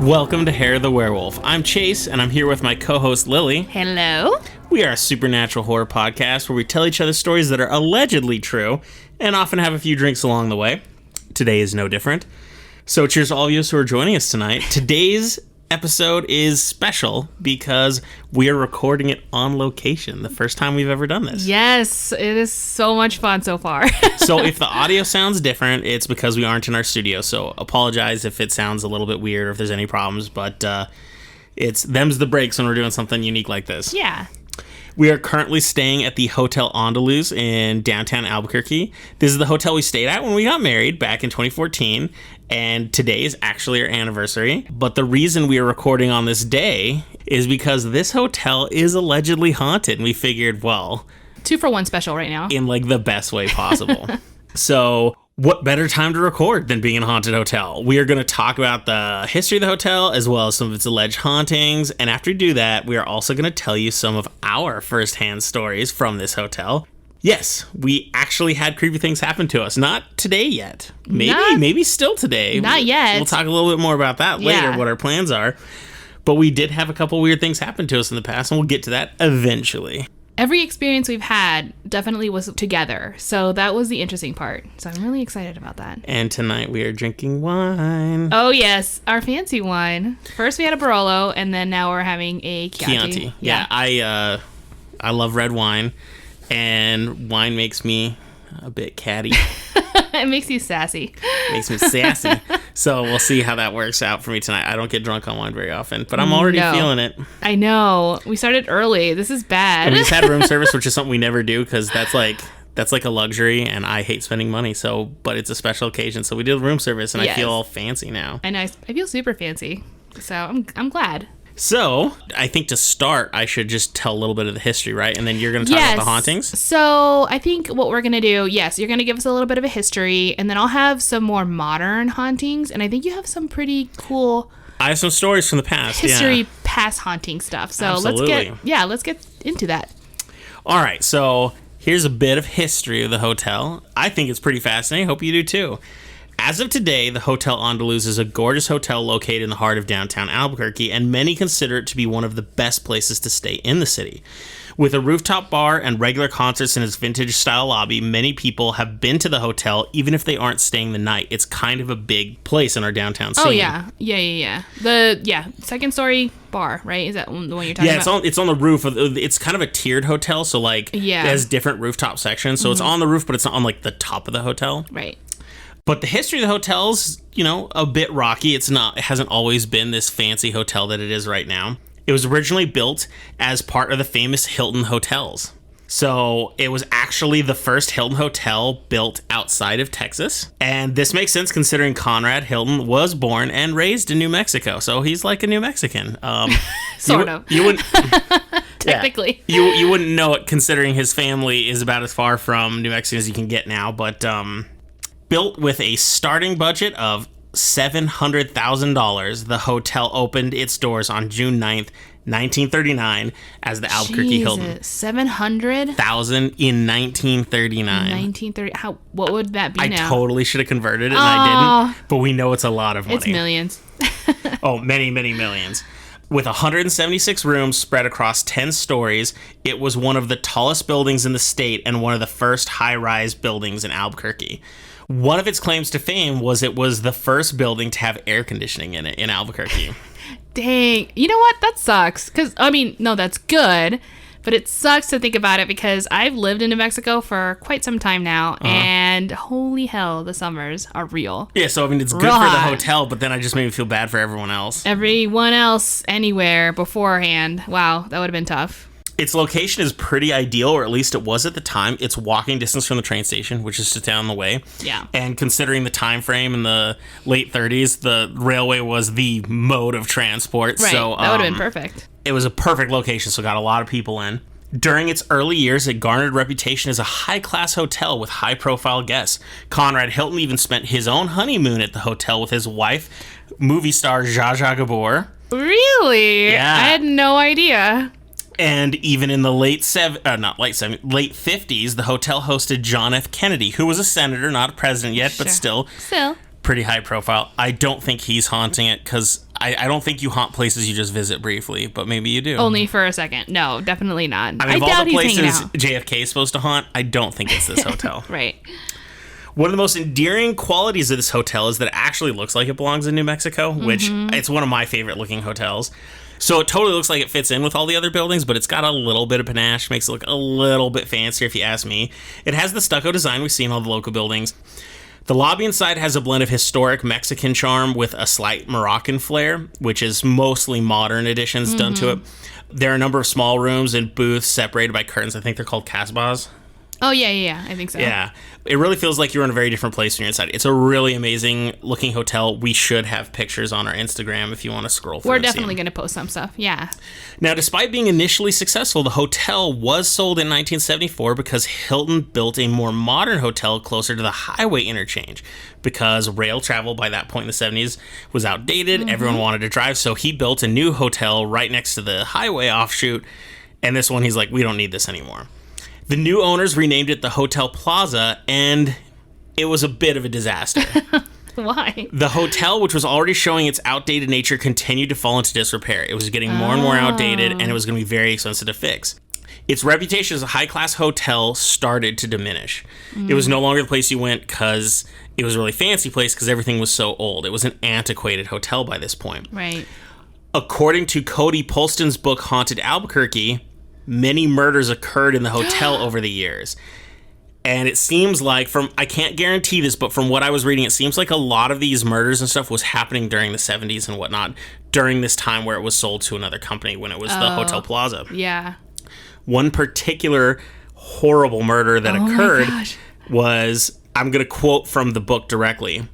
Welcome to Hair of the Werewolf. I'm Chase, and I'm here with my co-host Lily. Hello. We are a supernatural horror podcast where we tell each other stories that are allegedly true, and often have a few drinks along the way. Today is no different. So cheers to all of you who are joining us tonight. Today's episode is special because we are recording it on location. The first time we've ever done this. Yes, it is so much fun so far. So if the audio sounds different, it's because we aren't in our studio. So apologize if it sounds a little bit weird or if there's any problems, but it's them's the breaks when we're doing something unique like this. Yeah. We are currently staying at the Hotel Andaluz in downtown Albuquerque. This is the hotel we stayed at when we got married back in 2014, and today is actually our anniversary. But the reason we are recording on this day is because this hotel is allegedly haunted, and we figured, well... 2-for-1 special right now. In, like, the best way possible. So... what better time to record than being in a haunted hotel? We are going to talk about the history of the hotel as well as some of its alleged hauntings. And after we do that, we are also going to tell you some of our firsthand stories from this hotel. We actually had creepy things happen to us. Not today yet. Maybe still today. Not yet. We'll talk a little bit more about that later, what our plans are. But we did have a couple weird things happen to us in the past, and we'll get to that eventually. Every experience we've had definitely was together. So that was the interesting part. So I'm really excited about that. And tonight we are drinking wine. Oh, yes. Our fancy wine. First we had a Barolo, and then now we're having a Chianti. Yeah, I love red wine, and wine makes me a bit catty. It makes you sassy. Makes me sassy. So we'll see how that works out for me tonight. I don't get drunk on wine very often, but I'm already feeling it. I know. We started early. This is bad. And we just had room service, which is something we never do because that's like a luxury, and I hate spending money. So, but it's a special occasion, so we did room service, and I feel all fancy now. And I feel super fancy. So I'm glad. So, I think to start, I should just tell a little bit of the history, right? And then you're going to talk about the hauntings? So, I think what we're going to do, you're going to give us a little bit of a history, and then I'll have some more modern hauntings, and I think you have some pretty cool... I have some stories from the past, past haunting stuff. So, Absolutely. let's get into that. All right, so here's a bit of history of the hotel. I think it's pretty fascinating. Hope you do, too. As of today, the Hotel Andaluz is a gorgeous hotel located in the heart of downtown Albuquerque, and many consider it to be one of the best places to stay in the city. With a rooftop bar and regular concerts in its vintage-style lobby, many people have been to the hotel, even if they aren't staying the night. It's kind of a big place in our downtown scene. Oh, yeah. The second-story bar, right? Is that the one you're talking about? Yeah, it's on the roof. It's kind of a tiered hotel, so, it has different rooftop sections. So it's on the roof, but it's not on, the top of the hotel. Right. But the history of the hotel's, a bit rocky. It hasn't always been this fancy hotel that it is right now. It was originally built as part of the famous Hilton hotels. So it was actually the first Hilton hotel built outside of Texas. And this makes sense considering Conrad Hilton was born and raised in New Mexico. So he's like a New Mexican. Sort of. You wouldn't... Technically. Yeah, you wouldn't know it considering his family is about as far from New Mexico as you can get now. But... built with a starting budget of $700,000, the hotel opened its doors on June 9th, 1939 as the Albuquerque Hilton. $700,000 in 1939. 1930. What would that be now? I totally should have converted it, and I didn't. But we know it's a lot of money. It's millions. Oh, many, many millions. With 176 rooms spread across 10 stories, it was one of the tallest buildings in the state and one of the first high-rise buildings in Albuquerque. One of its claims to fame was it was the first building to have air conditioning in it in Albuquerque. Dang. You know what? That sucks. No, that's good. But it sucks to think about it because I've lived in New Mexico for quite some time now, and holy hell, the summers are real. Yeah, so it's good for the hotel, but then I just made me feel bad for everyone else. Everyone else anywhere beforehand. Wow, that would have been tough. Its location is pretty ideal, or at least it was at the time. It's walking distance from the train station, which is just down the way. Yeah. And considering the time frame in the late 30s, the railway was the mode of transport. Right, so, that would have been perfect. It was a perfect location, so it got a lot of people in. During its early years, it garnered reputation as a high-class hotel with high-profile guests. Conrad Hilton even spent his own honeymoon at the hotel with his wife, movie star Zsa Zsa Gabor. Really? Yeah. I had no idea. And even in the late 50s, the hotel hosted John F. Kennedy, who was a senator, not a president yet, but still pretty high profile. I don't think he's haunting it because I don't think you haunt places you just visit briefly, but maybe you do. Only for a second. No, definitely not. I mean, of all doubt the he's hanging places out. JFK is supposed to haunt, I don't think it's this hotel. Right. One of the most endearing qualities of this hotel is that it actually looks like it belongs in New Mexico, which it's one of my favorite looking hotels. So it totally looks like it fits in with all the other buildings, but it's got a little bit of panache, makes it look a little bit fancier if you ask me. It has the stucco design we see in all the local buildings. The lobby inside has a blend of historic Mexican charm with a slight Moroccan flair, which is mostly modern additions done to it. There are a number of small rooms and booths separated by curtains. I think they're called casbahs. Oh, yeah. I think so. Yeah. It really feels like you're in a very different place when you're inside. It's a really amazing looking hotel. We should have pictures on our Instagram if you want to scroll through. We're definitely going to post some stuff. Yeah. Now, despite being initially successful, the hotel was sold in 1974 because Hilton built a more modern hotel closer to the highway interchange. Because rail travel by that point in the 70s was outdated. Everyone wanted to drive. So he built a new hotel right next to the highway offshoot. And this one, he's like, we don't need this anymore. The new owners renamed it the Hotel Plaza, and it was a bit of a disaster. Why? The hotel, which was already showing its outdated nature, continued to fall into disrepair. It was getting more and more outdated, and it was going to be very expensive to fix. Its reputation as a high-class hotel started to diminish. It was no longer the place you went because it was a really fancy place because everything was so old. It was an antiquated hotel by this point. Right. According to Cody Polston's book, Haunted Albuquerque, many murders occurred in the hotel over the years. And it seems like, I can't guarantee this, but from what I was reading, it seems like a lot of these murders and stuff was happening during the 70s and whatnot, during this time where it was sold to another company when it was the Hotel Plaza. Yeah. One particular horrible murder that occurred was, I'm going to quote from the book directly.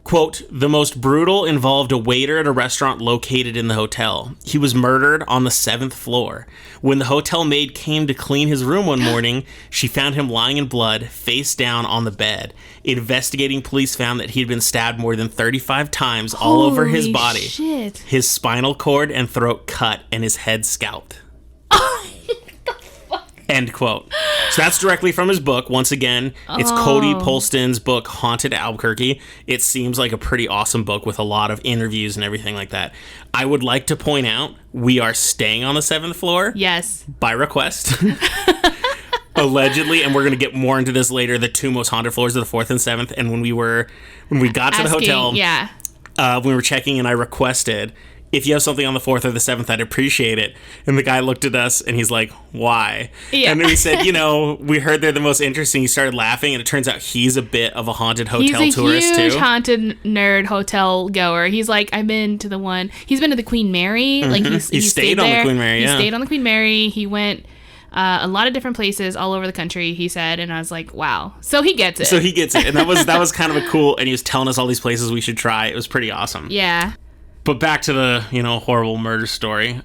Quote, the most brutal involved a waiter at a restaurant located in the hotel. He was murdered on the 7th floor. When the hotel maid came to clean his room one morning, she found him lying in blood, face down on the bed. Investigating police found that he had been stabbed more than 35 times all over his body. Shit. His spinal cord and throat cut and his head scalped. End quote. So that's directly from his book. Once again, it's Cody Polston's book, Haunted Albuquerque. It seems like a pretty awesome book with a lot of interviews and everything like that. I would like to point out, we are staying on the 7th floor. Yes. By request. Allegedly, and we're going to get more into this later, the two most haunted floors are the 4th and 7th. And when we got to the hotel, when we were checking in, I requested, if you have something on the 4th or the 7th, I'd appreciate it. And the guy looked at us and he's like, why? Yeah. And then we said, we heard they're the most interesting. He started laughing, and it turns out he's a bit of a haunted hotel tourist too. He's a huge haunted nerd hotel goer. He's like, I've been to the one, he's been to the Queen Mary. Like he stayed on the Queen Mary, He stayed on the Queen Mary. He went a lot of different places all over the country, he said, and I was like, wow. So he gets it. And that was kind of a cool, and he was telling us all these places we should try. It was pretty awesome. Yeah. But back to the, horrible murder story.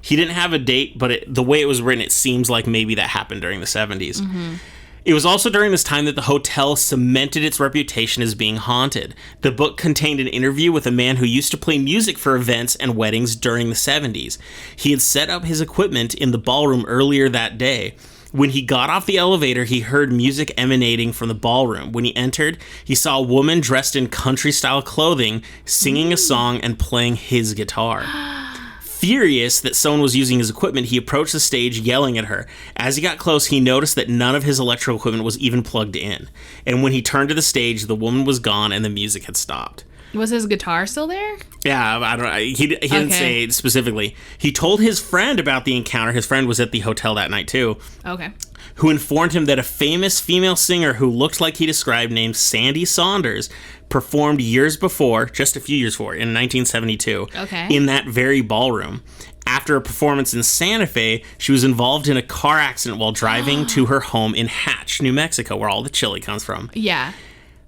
He didn't have a date, but the way it was written, it seems like maybe that happened during the 70s. It was also during this time that the hotel cemented its reputation as being haunted. The book contained an interview with a man who used to play music for events and weddings during the 70s. He had set up his equipment in the ballroom earlier that day. When he got off the elevator, he heard music emanating from the ballroom. When he entered, he saw a woman dressed in country-style clothing, singing a song and playing his guitar. Furious that someone was using his equipment, he approached the stage, yelling at her. As he got close, he noticed that none of his electrical equipment was even plugged in. And when he turned to the stage, the woman was gone and the music had stopped. Was his guitar still there? Yeah, I don't know. He didn't say specifically. He told his friend about the encounter. His friend was at the hotel that night, too. Okay. Who informed him that a famous female singer who looked like he described, named Sandy Saunders, performed years before, just a few years before, in 1972, in that very ballroom. After a performance in Santa Fe, she was involved in a car accident while driving to her home in Hatch, New Mexico, where all the chili comes from. Yeah.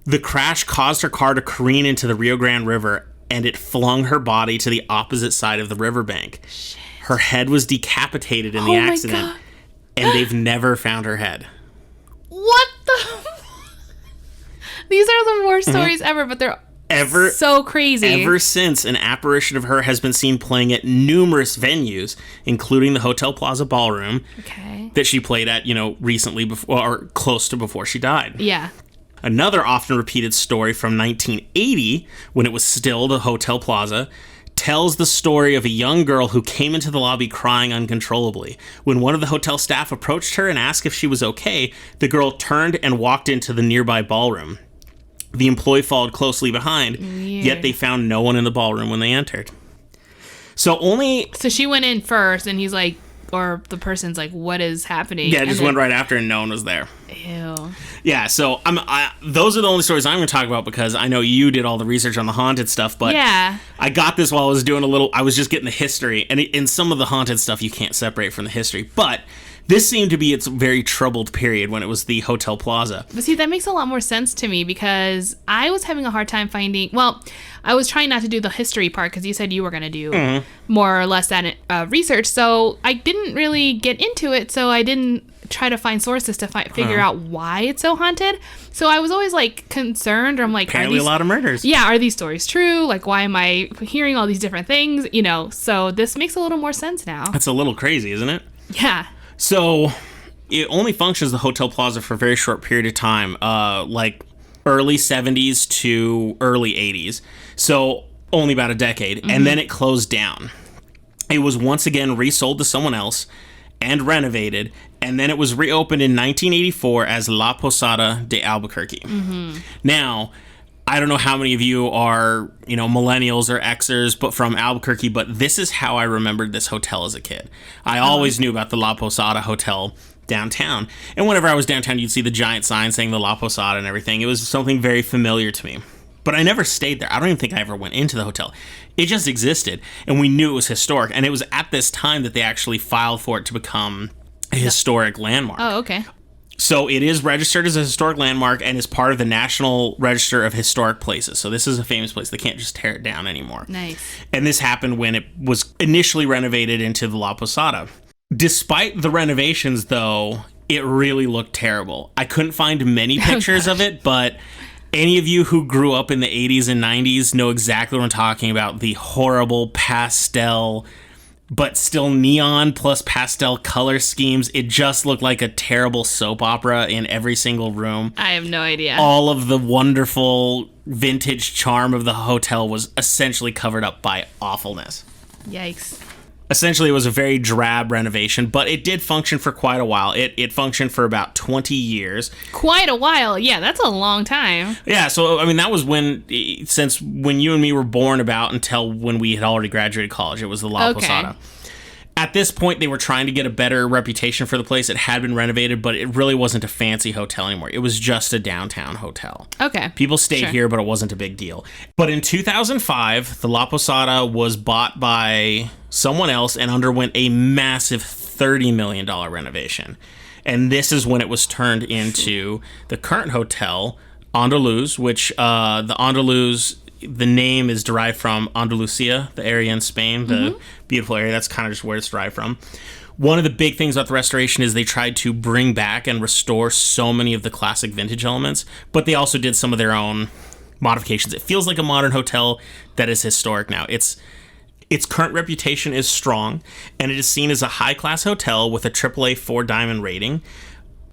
The crash caused her car to careen into the Rio Grande River, and it flung her body to the opposite side of the riverbank. Shit. Her head was decapitated in the accident, and they've never found her head. What the? These are the worst stories ever, but they're so crazy. Ever since, an apparition of her has been seen playing at numerous venues, including the Hotel Plaza Ballroom that she played at, recently before, or close to before she died. Yeah. Another often repeated story from 1980, when it was still the Hotel Plaza, tells the story of a young girl who came into the lobby crying uncontrollably. When one of the hotel staff approached her and asked if she was okay, the girl turned and walked into the nearby ballroom. The employee followed closely behind, yet they found no one in the ballroom when they entered. So she went in first, and he's like, or the person's like, what is happening? Yeah, just went right after and no one was there. Ew. Yeah, so those are the only stories I'm going to talk about because I know you did all the research on the haunted stuff, but yeah. I got this while I was just getting the history, and in some of the haunted stuff you can't separate from the history, but this seemed to be its very troubled period when it was the Hotel Plaza. But see, that makes a lot more sense to me because I was having a hard time finding... Well, I was trying not to do the history part because you said you were going to do more or less that research. So I didn't really get into it. So I didn't try to find sources to figure out why it's so haunted. So I was always like concerned, or I'm like... Apparently a lot of murders. Yeah, are these stories true? Like, why am I hearing all these different things? You know, so this makes a little more sense now. That's a little crazy, isn't it? Yeah. So, it only functions the Hotel Plaza for a very short period of time, like early 70s to early 80s. So, only about a decade. And then it closed down. It was once again resold to someone else and renovated. And then it was reopened in 1984 as La Posada de Albuquerque. Now, I don't know how many of you are, millennials or Xers, but from Albuquerque, but this is how I remembered this hotel as a kid. I always knew about the La Posada Hotel downtown. And whenever I was downtown, you'd see the giant sign saying the La Posada and everything. It was something very familiar to me. But I never stayed there. I don't even think I ever went into the hotel. It just existed, and we knew it was historic. And it was at this time that they actually filed for it to become a historic landmark. Oh, okay. So it is registered as a historic landmark and is part of the National Register of Historic Places. So this is a famous place. They can't just tear it down anymore. Nice. And this happened when it was initially renovated into the La Posada. Despite the renovations, though, it really looked terrible. I couldn't find many pictures of it, but any of you who grew up in the 80s and 90s know exactly what I'm talking about. The horrible pastel, but still neon plus pastel color schemes. It just looked like a terrible soap opera in every single room. I have no idea. All of the wonderful vintage charm of the hotel was essentially covered up by awfulness. Yikes. Essentially, it was a very drab renovation, but it did function for quite a while. It functioned for about 20 years. Quite a while. Yeah, that's a long time. Yeah, so, that was since when you and me were born about until when we had already graduated college. It was the La Posada. At this point, they were trying to get a better reputation for the place. It had been renovated, but it really wasn't a fancy hotel anymore. It was just a downtown hotel. Okay. People stayed here, but it wasn't a big deal. But in 2005, the La Posada was bought by someone else and underwent a massive $30 million renovation. And this is when it was turned into the current Hotel Andaluz, which the Andaluz... The name is derived from Andalusia, the area in Spain, the beautiful area. That's kind of just where it's derived from. One of the big things about the restoration is they tried to bring back and restore so many of the classic vintage elements, but they also did some of their own modifications. It feels like a modern hotel that is historic now. Its current reputation is strong, and it is seen as a high-class hotel with a AAA 4-diamond rating.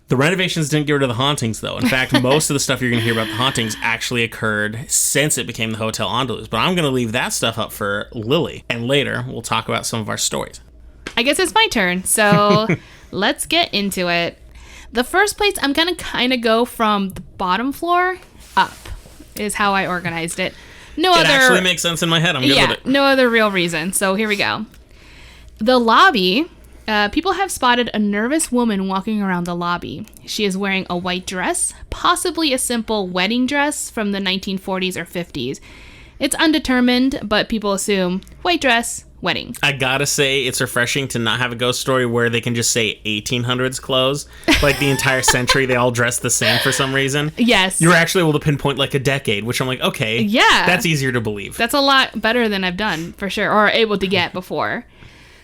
The renovations didn't get rid of the hauntings, though. In fact, most of the stuff you're going to hear about the hauntings actually occurred since it became the Hotel Andaluz. But I'm going to leave that stuff up for Lily. And later, we'll talk about some of our stories. I guess it's my turn. So let's get into it. The first place, I'm going to kind of go from the bottom floor up is how I organized it. It actually makes sense in my head. I'm good with it. No other real reason. So here we go. The lobby... people have spotted a nervous woman walking around the lobby. She is wearing a white dress, possibly a simple wedding dress from the 1940s or 50s. It's undetermined, but people assume white dress, wedding. I gotta say, it's refreshing to not have a ghost story where they can just say 1800s clothes. Like the entire century, they all dress the same for some reason. Yes. You're actually able to pinpoint like a decade, which I'm like, okay. Yeah. That's easier to believe. That's a lot better than I've done, for sure, or able to get before.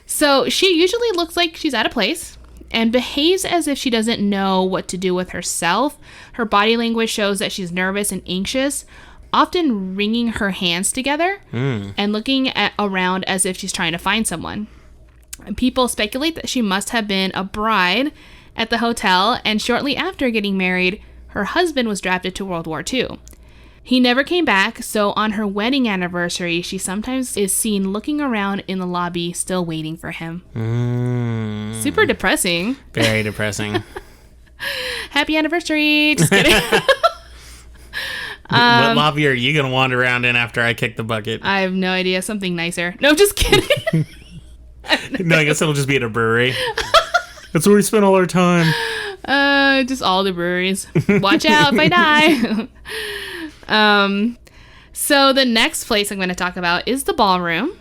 So she usually looks like she's out of place and behaves as if she doesn't know what to do with herself. Her body language shows that she's nervous and anxious, often wringing her hands together and looking around as if she's trying to find someone. People speculate that she must have been a bride at the hotel, and shortly after getting married, her husband was drafted to World War II. He never came back, so on her wedding anniversary, she sometimes is seen looking around in the lobby, still waiting for him. Super depressing. Very depressing. Happy anniversary. Just kidding. What lobby are you going to wander around in after I kick the bucket? I have no idea. Something nicer. No, just kidding. No, I guess it'll just be at a brewery. That's where we spend all our time. Just all the breweries. Watch out if I die. So the next place I'm going to talk about is the ballroom.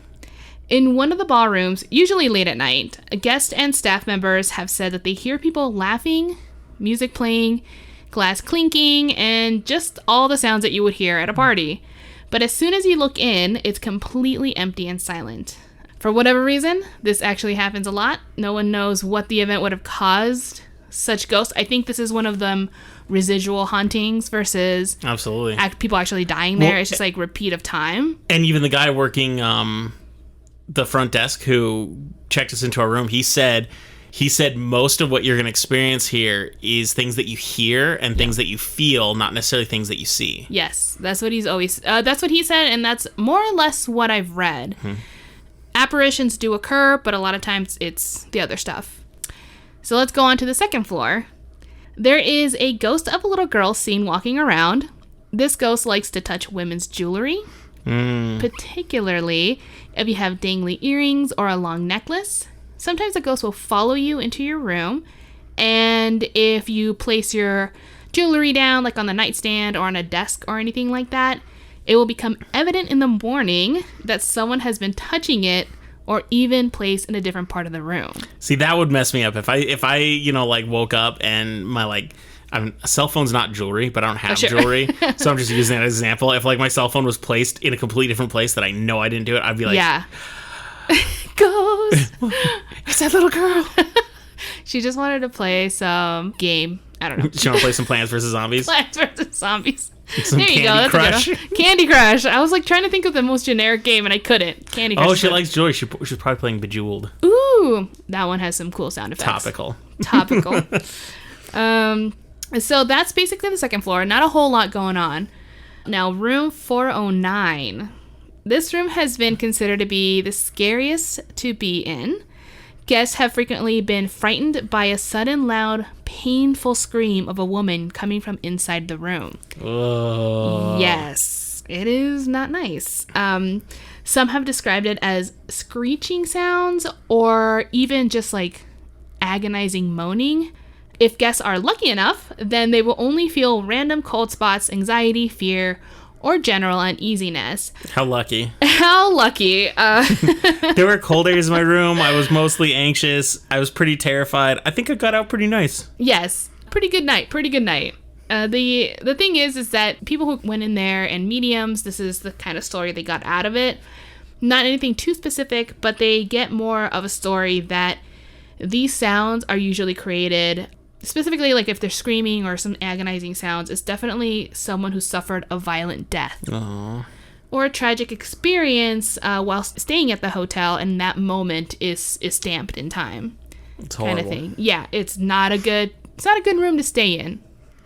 In one of the ballrooms, usually late at night, guests and staff members have said that they hear people laughing, music playing, glass clinking, and just all the sounds that you would hear at a party. But as soon as you look in, it's completely empty and silent. For whatever reason, this actually happens a lot. No one knows what the event would have caused such ghosts. I think this is one of them residual hauntings versus absolutely people actually dying there. It's just like repeat of time. And even the guy working the front desk who checked us into our room, he said most of what you're going to experience here is things that you hear and things that you feel, not necessarily things that you see. Yes, that's what he's always that's what he said, and that's more or less what I've read. Apparitions do occur, but a lot of times it's the other stuff. So let's go on to the second floor. There is a ghost of a little girl seen walking around. This ghost likes to touch women's jewelry, particularly if you have dangly earrings or a long necklace. Sometimes the ghost will follow you into your room, and if you place your jewelry down, like on the nightstand or on a desk or anything like that, it will become evident in the morning that someone has been touching it or even placed in a different part of the room. See, that would mess me up if I like woke up and my cell phone's not jewelry, but I don't have jewelry, so I'm just using that as an example. If like my cell phone was placed in a completely different place that I know I didn't do it, I'd be like, yeah, ghost. It's that little girl. She just wanted to play some game. I don't know. She want to play some Plants vs. Zombies? Plants vs. Zombies. Some there you go. That's Crush. A good one. Candy Crush. I was like trying to think of the most generic game and I couldn't. Candy Crush. Oh, she likes jewelry. She's probably playing Bejeweled. Ooh, that one has some cool sound effects. Topical. So that's basically the second floor. Not a whole lot going on. Now, room 409. This room has been considered to be the scariest to be in. Guests have frequently been frightened by a sudden, loud, painful scream of a woman coming from inside the room. Yes, it is not nice. Some have described it as screeching sounds or even just like agonizing moaning. If guests are lucky enough, then they will only feel random cold spots, anxiety, fear, or general uneasiness. How lucky. How lucky. There were cold areas in my room. I was mostly anxious. I was pretty terrified. I think I got out pretty nice. Yes. Pretty good night. The thing is that people who went in there and mediums, this is the kind of story they got out of it. Not anything too specific, but they get more of a story that these sounds are usually created specifically, like if they're screaming or some agonizing sounds, it's definitely someone who suffered a violent death. Aww. Or a tragic experience while staying at the hotel, and that moment is stamped in time. It's horrible. Kind of thing. Yeah, it's not a good room to stay in.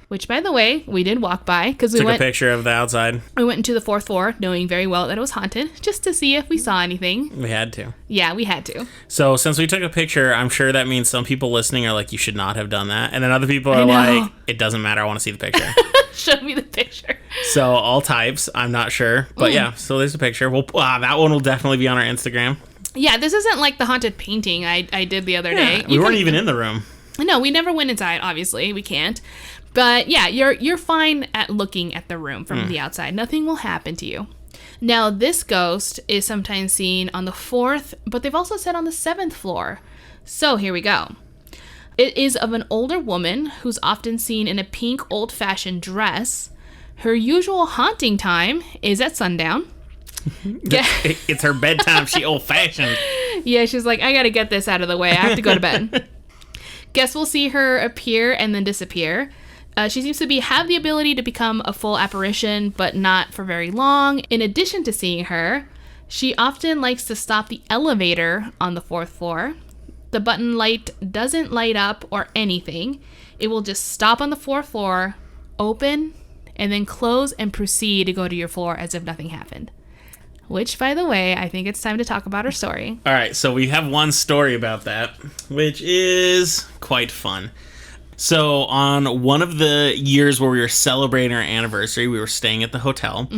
Which, by the way, we did walk by because we took a picture of the outside. We went into the fourth floor, knowing very well that it was haunted, just to see if we saw anything. We had to. Yeah, we had to. So since we took a picture, I'm sure that means some people listening are like, you should not have done that. And then other people are like, it doesn't matter. I want to see the picture. Show me the picture. So all types. I'm not sure. But yeah, so there's a picture. That one will definitely be on our Instagram. Yeah, this isn't like the haunted painting I did the other day. We weren't even in the room. No, we never went inside, obviously. We can't. But yeah, you're fine at looking at the room from the outside. Nothing will happen to you. Now, this ghost is sometimes seen on the 4th, but they've also said on the 7th floor. So here we go. It is of an older woman who's often seen in a pink old-fashioned dress. Her usual haunting time is at sundown. It's her bedtime. She old-fashioned. Yeah, she's like, I gotta get this out of the way. I have to go to bed. Guests will see her appear and then disappear. She seems to have the ability to become a full apparition, but not for very long. In addition to seeing her, she often likes to stop the elevator on the 4th floor. The button light doesn't light up or anything. It will just stop on the 4th floor, open, and then close and proceed to go to your floor as if nothing happened. Which, by the way, I think it's time to talk about our story. All right, so we have one story about that, which is quite fun. So on one of the years where we were celebrating our anniversary, we were staying at the hotel,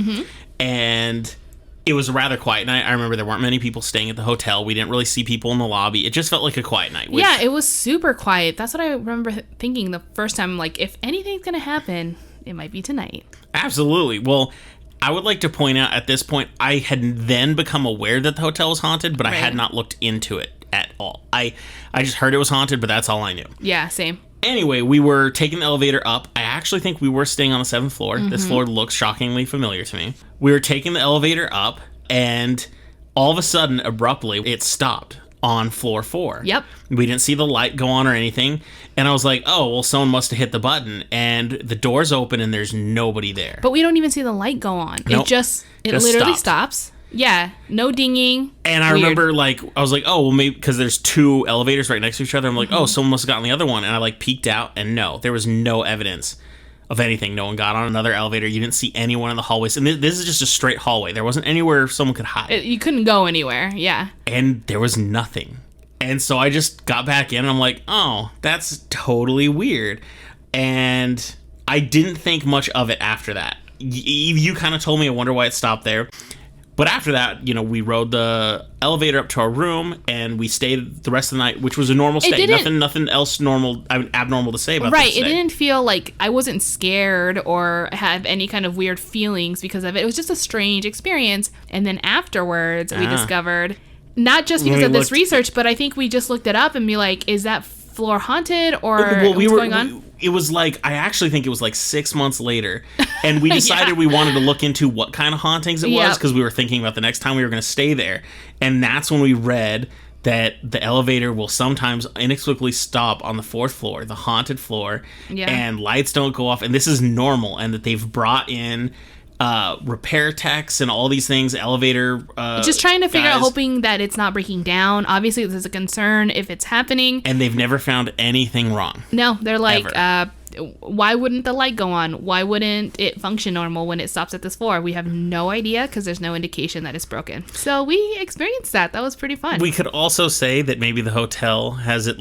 and it was a rather quiet night. I remember there weren't many people staying at the hotel. We didn't really see people in the lobby. It just felt like a quiet night. Yeah, it was super quiet. That's what I remember thinking the first time. Like, if anything's going to happen, it might be tonight. Absolutely. Well, I would like to point out at this point, I had then become aware that the hotel was haunted, but I had not looked into it at all. I just heard it was haunted, but that's all I knew. Yeah, same. Anyway, we were taking the elevator up. I actually think we were staying on the 7th floor. This floor looks shockingly familiar to me. We were taking the elevator up, and all of a sudden, abruptly, it stopped on floor 4. Yep. We didn't see the light go on or anything. And I was like, oh, well, someone must have hit the button. And the door's open, and there's nobody there. But we don't even see the light go on. Nope. It literally stops. Yeah, no dinging. And I remember, I was like, oh, well, maybe because there's 2 elevators right next to each other. I'm like, oh, someone must have gotten the other one. And I, peeked out, and no, there was no evidence of anything. No one got on another elevator. You didn't see anyone in the hallways. And this is just a straight hallway. There wasn't anywhere someone could hide. You couldn't go anywhere, yeah. And there was nothing. And so I just got back in, and I'm like, oh, that's totally weird. And I didn't think much of it after that. You kind of told me, I wonder why it stopped there. But after that, we rode the elevator up to our room, and we stayed the rest of the night, which was a normal stay. Nothing else abnormal to say about Right, this stay. It didn't feel like I wasn't scared or have any kind of weird feelings because of it. It was just a strange experience. And then afterwards, we discovered, not just because of this research, but I think we just looked it up and be like, is that floor haunted or what's going on? It was I actually think it was 6 months later, and we decided we wanted to look into what kind of hauntings it was because we were thinking about the next time we were going to stay there. And that's when we read that the elevator will sometimes inexplicably stop on the 4th floor, the haunted floor, and lights don't go off, and this is normal, and that they've brought in repair techs and all these things, elevator just trying to figure out, guys. hoping that it's not breaking down. Obviously, this is a concern if it's happening. And they've never found anything wrong. No, they're like, why wouldn't the light go on? Why wouldn't it function normal when it stops at this floor? We have no idea because there's no indication that it's broken. So we experienced that. That was pretty fun. We could also say that maybe the hotel has it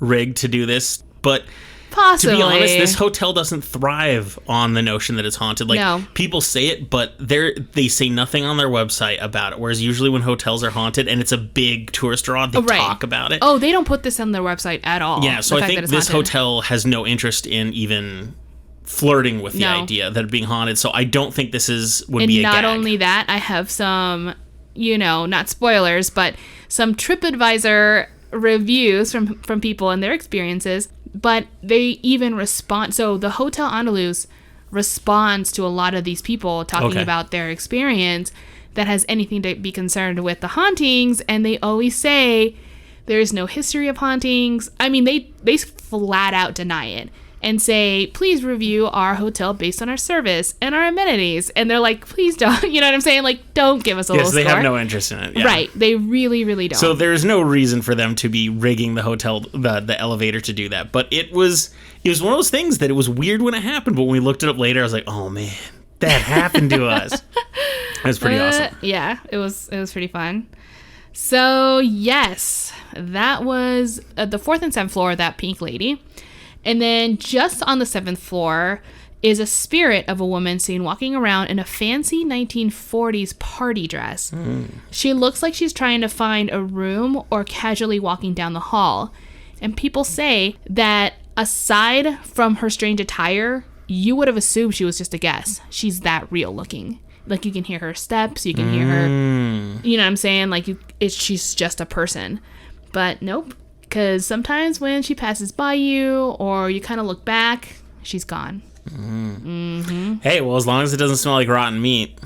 rigged to do this, but possibly. To be honest, this hotel doesn't thrive on the notion that it's haunted. No. People say it, but they say nothing on their website about it. Whereas usually when hotels are haunted and it's a big tourist draw, they talk about it. Oh, they don't put this on their website at all. Yeah, so I think this hotel has no interest in even flirting with the idea that it being haunted. So I don't think this would be a gag. And not only that, I have some, not spoilers, but some TripAdvisor reviews from people and their experiences. But they even respond. So the Hotel Andaluz responds to a lot of these people talking about their experience that has anything to be concerned with the hauntings. And they always say there's no history of hauntings. I mean, they flat out deny it and say, please review our hotel based on our service and our amenities. And they're like, please don't. You know what I'm saying? Don't give us a little score. Yes, they have no interest in it. Yeah. Right. They really, really don't. So there's no reason for them to be rigging the hotel, the elevator to do that. But it was one of those things that it was weird when it happened. But when we looked it up later, I was like, oh, man, that happened to us. It was pretty awesome. Yeah, it was pretty fun. So, yes, that was the 4th and 7th floor, that pink lady. And then just on the 7th floor is a spirit of a woman seen walking around in a fancy 1940s party dress. She looks like she's trying to find a room or casually walking down the hall. And people say that aside from her strange attire, you would have assumed she was just a guest. She's that real looking. You can hear her steps, you can hear her, you know what I'm saying? She's just a person. But nope. Because sometimes when she passes by you or you kind of look back, she's gone. Hey, well, as long as it doesn't smell like rotten meat.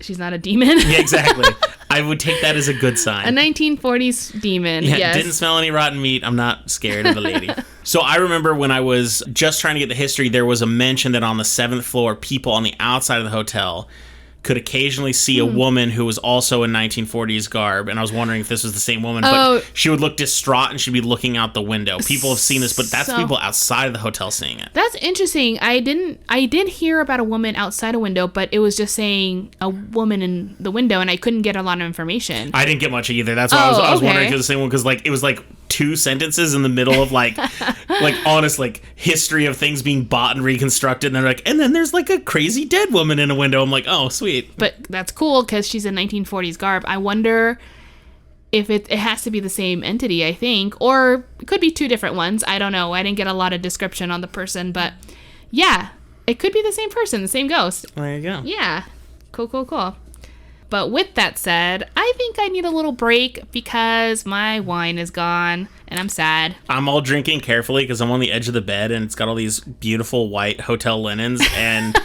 She's not a demon? Yeah, exactly. I would take that as a good sign. A 1940s demon, yes. Didn't smell any rotten meat. I'm not scared of the lady. So I remember when I was just trying to get the history, there was a mention that on the 7th floor, people on the outside of the hotel could occasionally see a woman who was also in 1940s garb, and I was wondering if this was the same woman, but she would look distraught and she'd be looking out the window. People have seen this, but that's people outside of the hotel seeing it. That's interesting. I did hear about a woman outside a window, but it was just saying a woman in the window, and I couldn't get a lot of information. I didn't get much either. That's why I was wondering if it was the same one, because like it was like 2 sentences in the middle of like honest like history of things being bought and reconstructed, and they're like, and then there's like a crazy dead woman in a window. I'm like, oh sweet. But that's cool because she's in 1940s garb. I wonder if it has to be the same entity, I think, or it could be 2 different ones. I don't know. I didn't get a lot of description on the person, but yeah, it could be the same person, the same ghost. There you go. Yeah. Cool. But with that said, I think I need a little break because my wine is gone and I'm sad. I'm all drinking carefully because I'm on the edge of the bed and it's got all these beautiful white hotel linens, and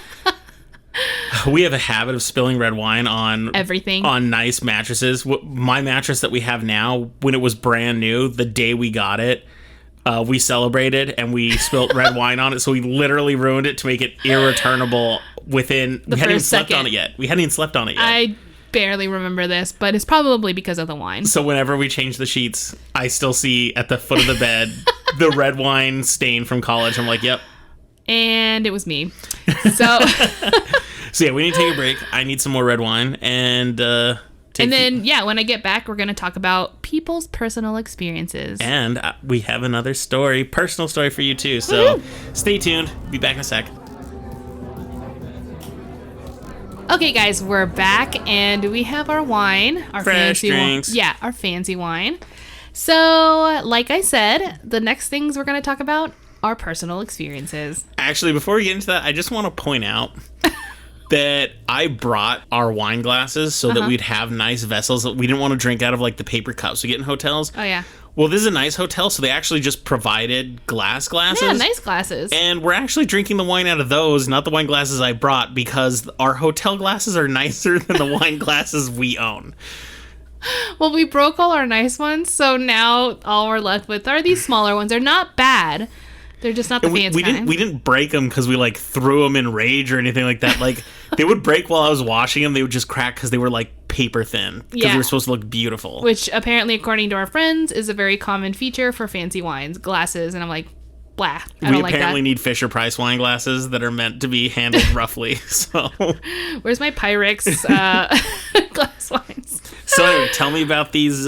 we have a habit of spilling red wine on everything, on nice mattresses. My mattress that we have now, when it was brand new, the day we got it, we celebrated and we spilled red wine on it. So we literally ruined it to make it irreturnable within... We hadn't even slept on it yet. I barely remember this, but it's probably because of the wine. So whenever we change the sheets, I still see at the foot of the bed the red wine stain from college. I'm like, yep. And it was me. So... So yeah, we need to take a break. I need some more red wine, and then when I get back, we're going to talk about people's personal experiences. And we have another personal story for you too. So stay tuned. Be back in a sec. Okay, guys, we're back, and we have our wine, our fresh fancy drinks. Our fancy wine. So, like I said, the next things we're going to talk about are personal experiences. Actually, before we get into that, I just want to point out that I brought our wine glasses so that we'd have nice vessels. We didn't want to drink out of like the paper cups we get in hotels. Oh, yeah. Well, this is a nice hotel, so they actually just provided glass glasses. Yeah, nice glasses. And we're actually drinking the wine out of those, not the wine glasses I brought, because our hotel glasses are nicer than the wine glasses we own. Well, we broke all our nice ones, so now all we're left with are these smaller ones. They're not bad. They're just not the fancy kind. We didn't break them because we like threw them in rage or anything like that. Like they would break while I was washing them. They would just crack because they were like paper thin. Because they were supposed to look beautiful. Which apparently, according to our friends, is a very common feature for fancy wines, glasses. And I'm like, blah. I don't like that. We apparently need Fisher-Price wine glasses that are meant to be handled roughly. So where's my Pyrex glass wines? So anyway, tell me about these.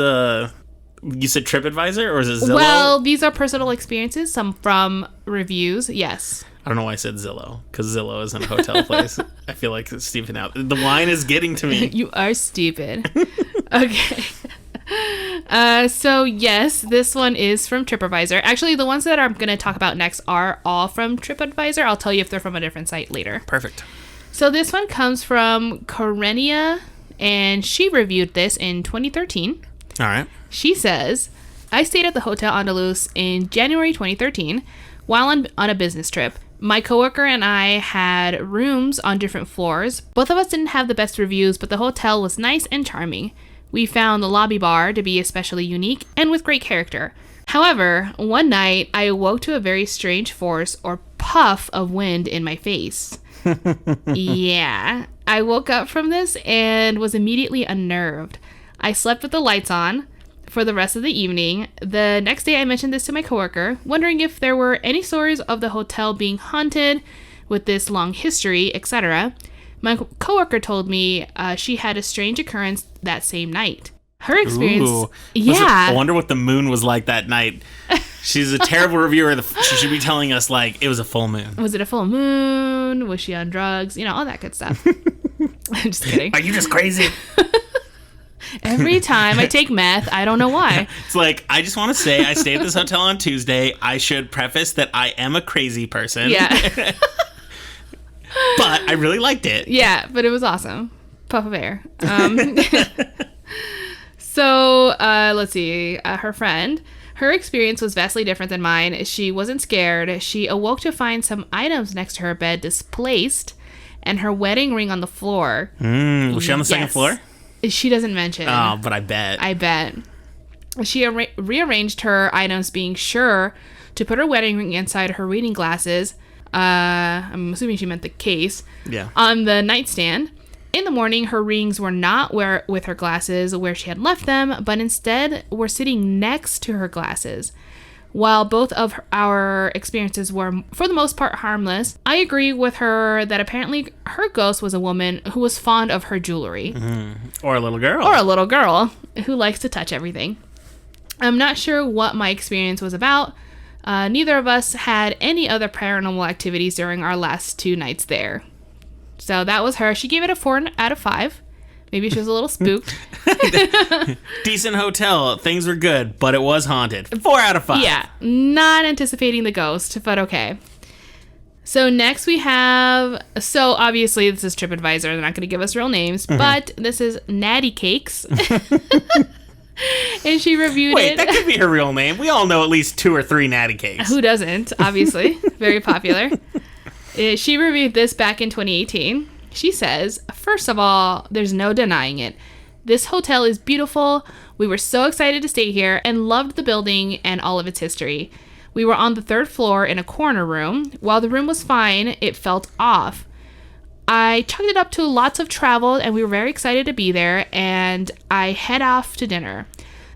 You said TripAdvisor, or is it Zillow? Well, these are personal experiences, some from reviews, yes. I don't know why I said Zillow, because Zillow isn't a hotel place. I feel like it's stupid now. The wine is getting to me. You are stupid. Okay. So, yes, this one is from TripAdvisor. Actually, the ones that I'm going to talk about next are all from TripAdvisor. I'll tell you if they're from a different site later. Perfect. So, this one comes from Karenia, and she reviewed this in 2013. All right. She says, I stayed at the Hotel Andaluz in January 2013 while on a business trip. My coworker and I had rooms on different floors. Both of us didn't have the best reviews, but the hotel was nice and charming. We found the lobby bar to be especially unique and with great character. However, one night I awoke to a very strange force or puff of wind in my face. Yeah, I woke up from this and was immediately unnerved. I slept with the lights on for the rest of the evening. The next day I mentioned this to my coworker, wondering if there were any stories of the hotel being haunted with this long history, etc. My coworker told me she had a strange occurrence that same night. Her experience... Ooh. Yeah. I wonder what the moon was like that night. She's a terrible reviewer. She should be telling us, like, it was a full moon. Was it a full moon? Was she on drugs? You know, all that good stuff. I'm just kidding. Are you just crazy? Every time I take meth, I don't know why. It's like, I just want to say I stayed at this hotel on Tuesday. I should preface that I am a crazy person. Yeah. But I really liked it. Yeah, but it was awesome. Puff of air. So, let's see. Her friend, her experience was vastly different than mine. She wasn't scared. She awoke to find some items next to her bed displaced and her wedding ring on the floor. Was she on the second floor? She doesn't mention. Oh, but I bet. She rearranged her items, being sure to put her wedding ring inside her reading glasses. I'm assuming she meant the case. Yeah. On the nightstand. In the morning, her rings were not with her glasses where she had left them, but instead were sitting next to her glasses. While both of our experiences were, for the most part, harmless, I agree with her that apparently her ghost was a woman who was fond of her jewelry. Or a little girl. Or a little girl who likes to touch everything. I'm not sure what my experience was about. Neither of us had any other paranormal activities during our last 2 nights there. So that was her. She gave it a 4 out of 5. Maybe she was a little spooked. Decent hotel. Things were good, but it was haunted. 4 out of 5. Yeah. Not anticipating the ghost, but okay. So next we have... So obviously this is TripAdvisor. They're not going to give us real names. But this is Natty Cakes. And she reviewed it. Wait, that could be her real name. We all know at least 2 or 3 Natty Cakes. Who doesn't? Obviously. Very popular. She reviewed this back in 2018. She says, first of all, there's no denying it. This hotel is beautiful. We were so excited to stay here and loved the building and all of its history. We were on the 3rd floor in a corner room. While the room was fine, it felt off. I chalked it up to lots of travel and we were very excited to be there, and I head off to dinner.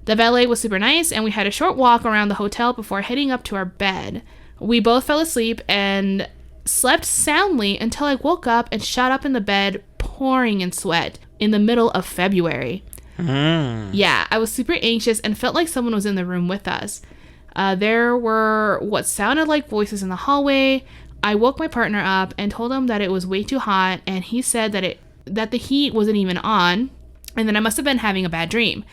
The valet was super nice and we had a short walk around the hotel before heading up to our bed. We both fell asleep and slept soundly until I woke up and shot up in the bed pouring in sweat in the middle of February. Yeah, I was super anxious and felt like someone was in the room with us. There were what sounded like voices in the hallway. I woke my partner up and told him that it was way too hot, and he said that the heat wasn't even on and that I must have been having a bad dream.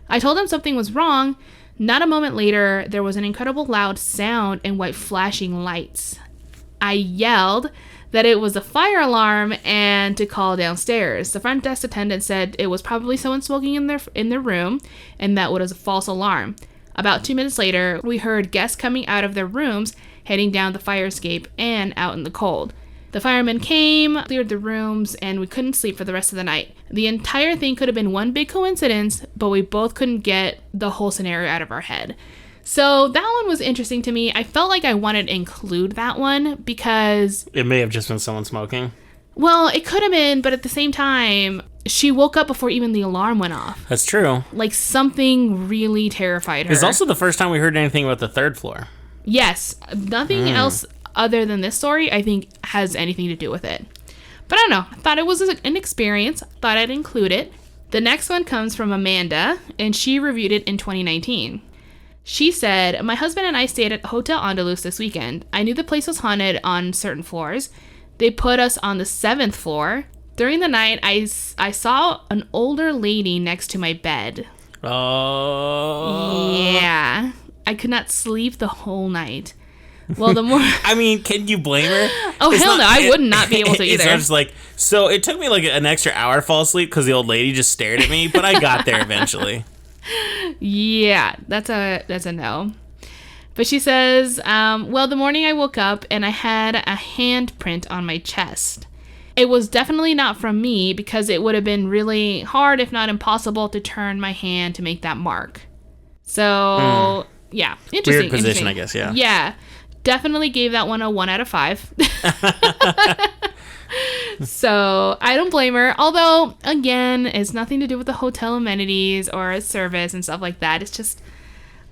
I told him something was wrong. Not a moment later, there was an incredible loud sound and white flashing lights. I yelled that it was a fire alarm and to call downstairs. The front desk attendant said it was probably someone smoking in their room and that was a false alarm. About 2 minutes later, we heard guests coming out of their rooms, heading down the fire escape and out in the cold. The firemen came, cleared the rooms, and we couldn't sleep for the rest of the night. The entire thing could have been one big coincidence, but we both couldn't get the whole scenario out of our head. So that one was interesting to me. I felt like I wanted to include that one because... It may have just been someone smoking. Well, it could have been, but at the same time, she woke up before even the alarm went off. That's true. Like something really terrified her. It's also the first time we heard anything about the 3rd floor. Yes. Nothing else other than this story, I think, has anything to do with it. But I don't know. I thought it was an experience. Thought I'd include it. The next one comes from Amanda, and she reviewed it in 2019. She said, my husband and I stayed at Hotel Andaluz this weekend. I knew the place was haunted on certain floors. They put us on the 7th floor. During the night, I saw an older lady next to my bed. Oh. Yeah. I could not sleep the whole night. Well, the more... I mean, can you blame her? Oh, hell no. I would not be able to either. It's just like, so it took me like an extra hour to fall asleep because the old lady just stared at me, but I got there eventually. Yeah, that's a no. But she says, well, the morning I woke up and I had a handprint on my chest. It was definitely not from me because it would have been really hard, if not impossible, to turn my hand to make that mark. So, yeah, interesting. Weird position, I guess, yeah. Yeah, definitely gave that one a 1 out of 5. So I don't blame her. Although, again, it's nothing to do with the hotel amenities or service and stuff like that. It's just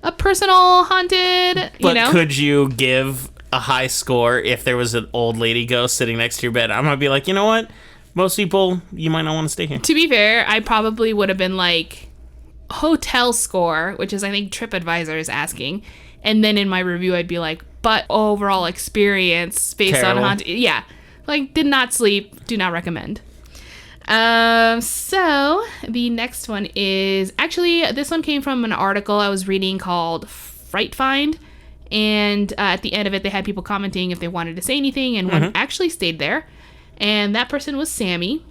a personal haunted, But could you give a high score if there was an old lady ghost sitting next to your bed? I'm going to be like, you know what? Most people, you might not want to stay here. To be fair, I probably would have been like hotel score, which is I think TripAdvisor is asking. And then in my review, I'd be like, but overall experience based on haunted. Yeah. Like, did not sleep. Do not recommend. So the next one is actually, this one came from an article I was reading called Fright Find. And at the end of it, they had people commenting if they wanted to say anything. And one actually stayed there. And that person was Sammy.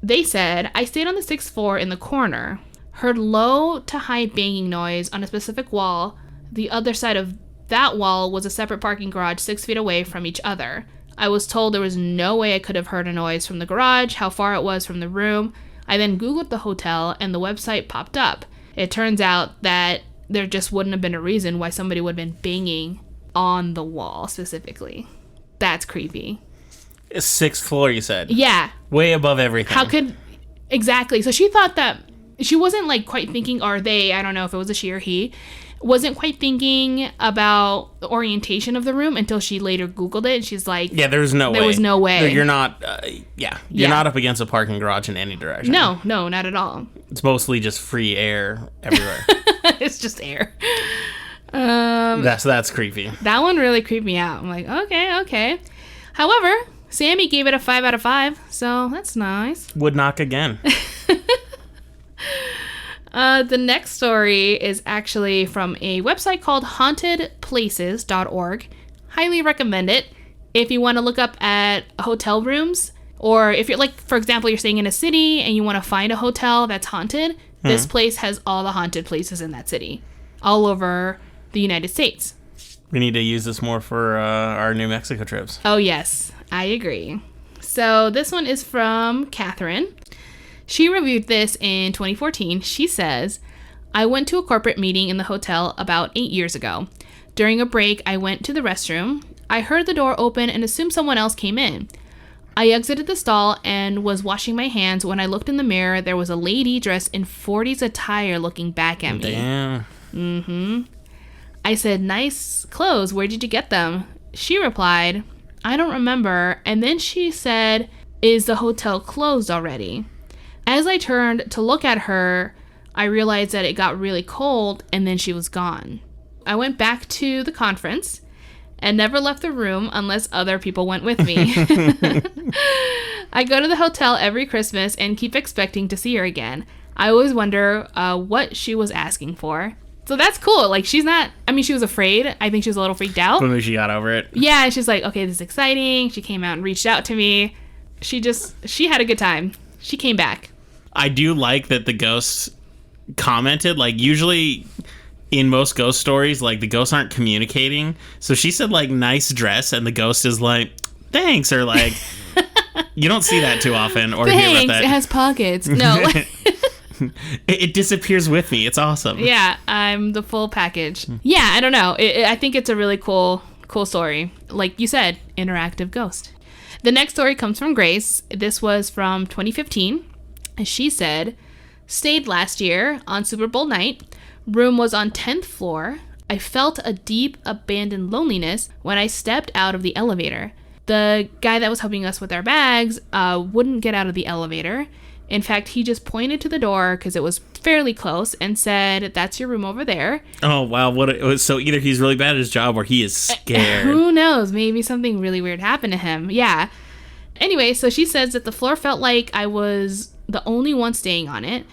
They said, I stayed on the 6th floor in the corner. Heard low to high banging noise on a specific wall. The other side of that wall was a separate parking garage 6 feet away from each other. I was told there was no way I could have heard a noise from the garage, how far it was from the room. I then Googled the hotel and the website popped up. It turns out that there just wouldn't have been a reason why somebody would have been banging on the wall specifically. That's creepy. 6th floor, you said? Yeah. Way above everything. How could... Exactly. So she thought that... She wasn't, like, quite thinking, or they, I don't know if it was a she or he, wasn't quite thinking about the orientation of the room until she later Googled it. And she's like... Yeah, there was no way. You're not... You're not up against a parking garage in any direction. No, not at all. It's mostly just free air everywhere. It's just air. That's creepy. That one really creeped me out. I'm like, okay. However, Sammy gave it a 5 out of 5, so that's nice. Would knock again. The next story is actually from a website called hauntedplaces.org. Highly recommend it if you want to look up at hotel rooms, or if you're like, for example, you're staying in a city and you want to find a hotel that's haunted. This place has all the haunted places in that city, all over the United States. We need to use this more for our New Mexico trips. Oh, yes. I agree. So this one is from Catherine. She reviewed this in 2014. She says, I went to a corporate meeting in the hotel about 8 years ago. During a break, I went to the restroom. I heard the door open and assumed someone else came in. I exited the stall and was washing my hands. When I looked in the mirror, there was a lady dressed in 40s attire looking back at me. Damn. Mm-hmm. I said, nice clothes. Where did you get them? She replied, I don't remember. And then she said, is the hotel closed already? As I turned to look at her, I realized that it got really cold and then she was gone. I went back to the conference and never left the room unless other people went with me. I go to the hotel every Christmas and keep expecting to see her again. I always wonder what she was asking for. So that's cool. Like, she's not... I mean, she was afraid. I think she was a little freaked out. But maybe she got over it. Yeah, she's like, okay, this is exciting. She came out and reached out to me. She had a good time. She came back. I do like that the ghosts commented. Like, usually in most ghost stories, like, the ghosts aren't communicating. So she said, like, nice dress, and the ghost is like, thanks, or like... You don't see that too often. Or thanks, hear about that. It has pockets. No. It disappears with me. It's awesome. Yeah, I'm the full package. Yeah, I don't know. I think it's a really cool story. Like you said, interactive ghost. The next story comes from Grace. This was from 2015. And she said, stayed last year on Super Bowl night. Room was on 10th floor. I felt a deep abandoned loneliness when I stepped out of the elevator. The guy that was helping us with our bags wouldn't get out of the elevator. In fact, he just pointed to the door because it was fairly close and said, that's your room over there. Oh, wow. So either he's really bad at his job or he is scared. Who knows? Maybe something really weird happened to him. Yeah. Anyway, so she says that the floor felt like I was the only one staying on it.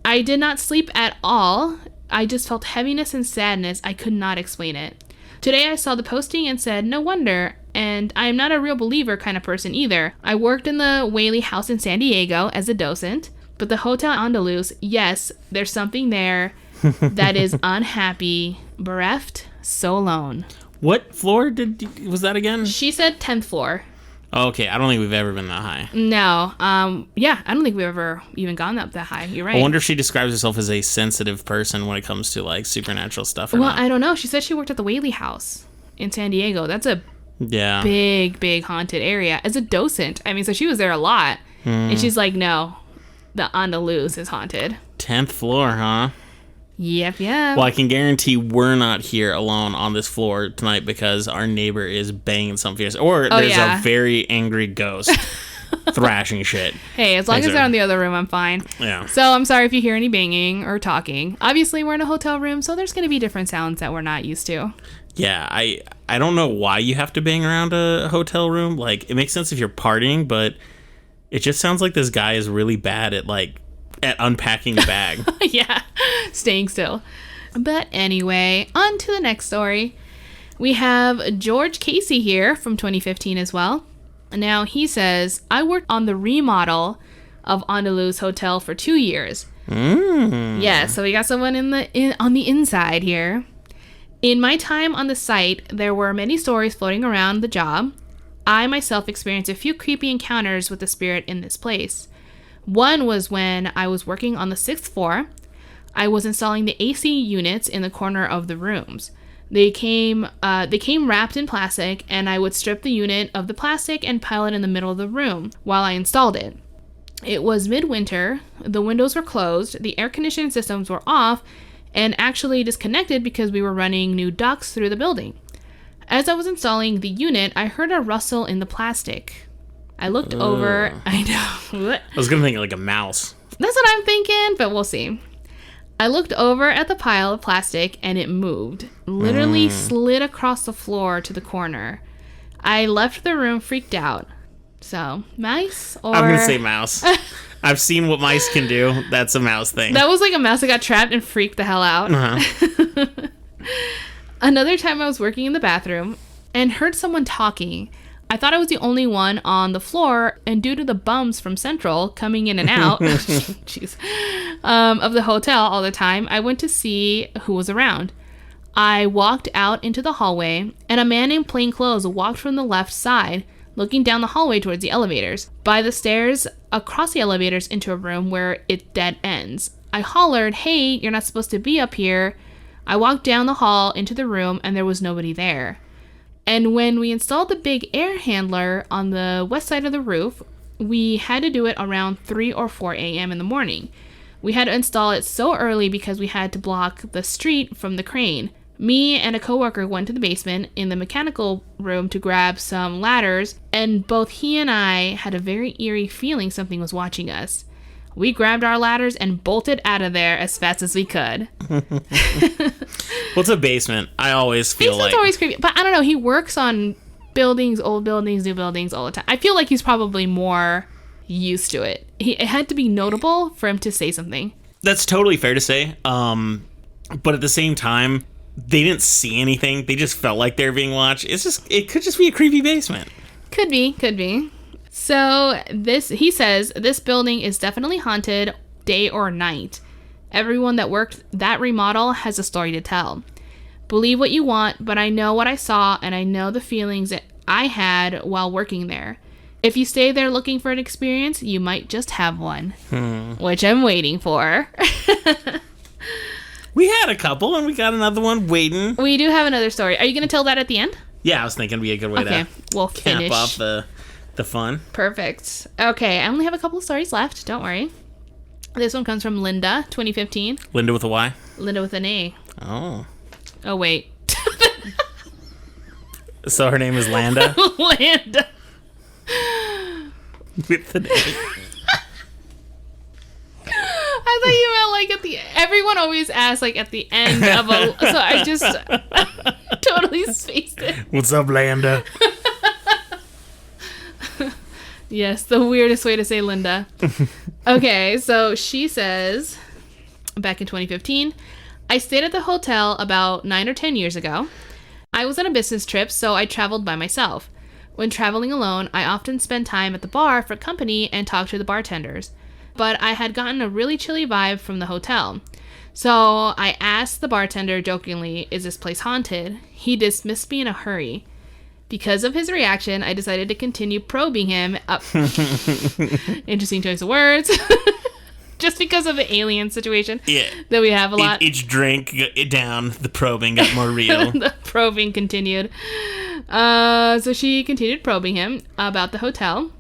I did not sleep at all. I just felt heaviness and sadness. I could not explain it. Today I saw the posting and said, no wonder. And I'm not a real believer kind of person either. I worked in the Whaley House in San Diego as a docent, but the Hotel Andaluz, yes, there's something there that is unhappy, bereft, so alone. What floor was that again? She said 10th floor. Oh, okay, I don't think we've ever been that high. No, yeah, I don't think we've ever even gone up that high. You're right. I wonder if she describes herself as a sensitive person when it comes to like supernatural stuff. Well, I don't know. She said she worked at the Whaley House in San Diego. That's a big haunted area as a docent. I mean, so she was there a lot, and she's like, no, the Andaluz is haunted. 10th floor, huh? Yep. Well, I can guarantee we're not here alone on this floor tonight because our neighbor is banging some fierce, or there's a very angry ghost thrashing shit. Hey, as long as they're in the other room, I'm fine. Yeah. So I'm sorry if you hear any banging or talking. Obviously, we're in a hotel room, so there's going to be different sounds that we're not used to. Yeah, I don't know why you have to bang around a hotel room. Like, it makes sense if you're partying, but it just sounds like this guy is really bad at unpacking a bag. Yeah, staying still. But anyway, on to the next story. We have George Casey here from 2015 as well. Now, he says, I worked on the remodel of Andaluz Hotel for 2 years. Yeah, so we got someone on the inside here. In my time on the site, there were many stories floating around the job. I myself experienced a few creepy encounters with the spirit in this place. One was when I was working on the 6th floor. I was installing the AC units in the corner of the rooms. They came wrapped in plastic, and I would strip the unit of the plastic and pile it in the middle of the room while I installed it. It was midwinter, the windows were closed, the air conditioning systems were off, and actually disconnected because we were running new ducts through the building. As I was installing the unit, I heard a rustle in the plastic. I looked over. I know. I was going to think like a mouse. That's what I'm thinking, but we'll see. I looked over at the pile of plastic and it moved. Literally slid across the floor to the corner. I left the room freaked out. So, mice or... I'm going to say mouse. I've seen what mice can do. That's a mouse thing. That was like a mouse that got trapped and freaked the hell out. Uh-huh. Another time I was working in the bathroom and heard someone talking. I thought I was the only one on the floor, and due to the bums from Central coming in and out jeez, of the hotel all the time, I went to see who was around. I walked out into the hallway, and a man in plain clothes walked from the left side, looking down the hallway towards the elevators, by the stairs, across the elevators into a room where it dead ends. I hollered, "Hey, you're not supposed to be up here." I walked down the hall into the room, and there was nobody there. And when we installed the big air handler on the west side of the roof, we had to do it around 3 or 4 a.m. in the morning. We had to install it so early because we had to block the street from the crane. Me and a coworker went to the basement in the mechanical room to grab some ladders, and both he and I had a very eerie feeling something was watching us. We grabbed our ladders and bolted out of there as fast as we could. What's a basement? I always feel Basement's always creepy. But I don't know. He works on buildings, old buildings, new buildings all the time. I feel like he's probably more used to it. It had to be notable for him to say something. That's totally fair to say. But at the same time, they didn't see anything. They just felt like they were being watched. It could just be a creepy basement. Could be. So he says, this building is definitely haunted day or night. Everyone that worked that remodel has a story to tell. Believe what you want, but I know what I saw and I know the feelings that I had while working there. If you stay there looking for an experience, you might just have one, which I'm waiting for. We had a couple and we got another one waiting. We do have another story. Are you going to tell that at the end? Yeah, I was thinking it'd be a good way to we'll cap finish off the fun. Perfect. Okay, I only have a couple of stories left. Don't worry. This one comes from Linda, 2015. Linda with a Y? Linda with an A. Oh. Oh, wait. So her name is Landa? Landa. With an A. I thought you meant like at the... Everyone always asks like at the end of a... So I just totally spaced it. What's up, Landa? Yes, the weirdest way to say Linda. Okay, so she says, back in 2015, I stayed at the hotel about 9 or 10 years ago. I was on a business trip, so I traveled by myself. When traveling alone, I often spend time at the bar for company and talk to the bartenders. But I had gotten a really chilly vibe from the hotel. So I asked the bartender jokingly, "Is this place haunted?" He dismissed me in a hurry. Because of his reaction, I decided to continue probing him up. Interesting choice of words. Just because of the alien situation that we have a lot. Each drink down, the probing got more real. The probing continued. So she continued probing him about the hotel.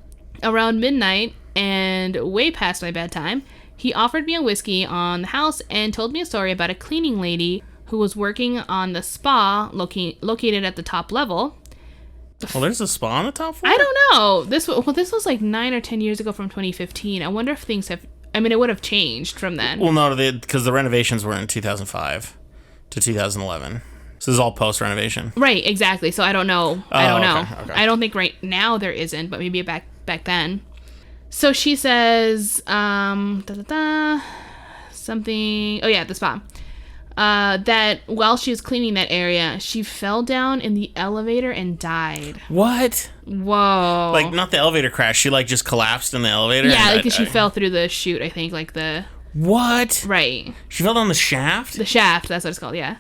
Around midnight and way past my bedtime, he offered me a whiskey on the house and told me a story about a cleaning lady who was working on the spa located at the top level. Well, there's a spa on the top floor? I don't know. This was like 9 or 10 years ago from 2015. I wonder if things have... I mean, it would have changed from then. Well, no, because the renovations were in 2005 to 2011. So this is all post-renovation. Right, exactly. So I don't know. I don't know. Okay. I don't think right now there isn't, but maybe back then. So she says, something... Oh, yeah, the spa. That while she was cleaning that area, she fell down in the elevator and died. What? Whoa. Like, not the elevator crash. She, like, just collapsed in the elevator? Yeah, because she fell through the chute, I think, like the... What? Right. She fell down the shaft? The shaft, that's what it's called, yeah.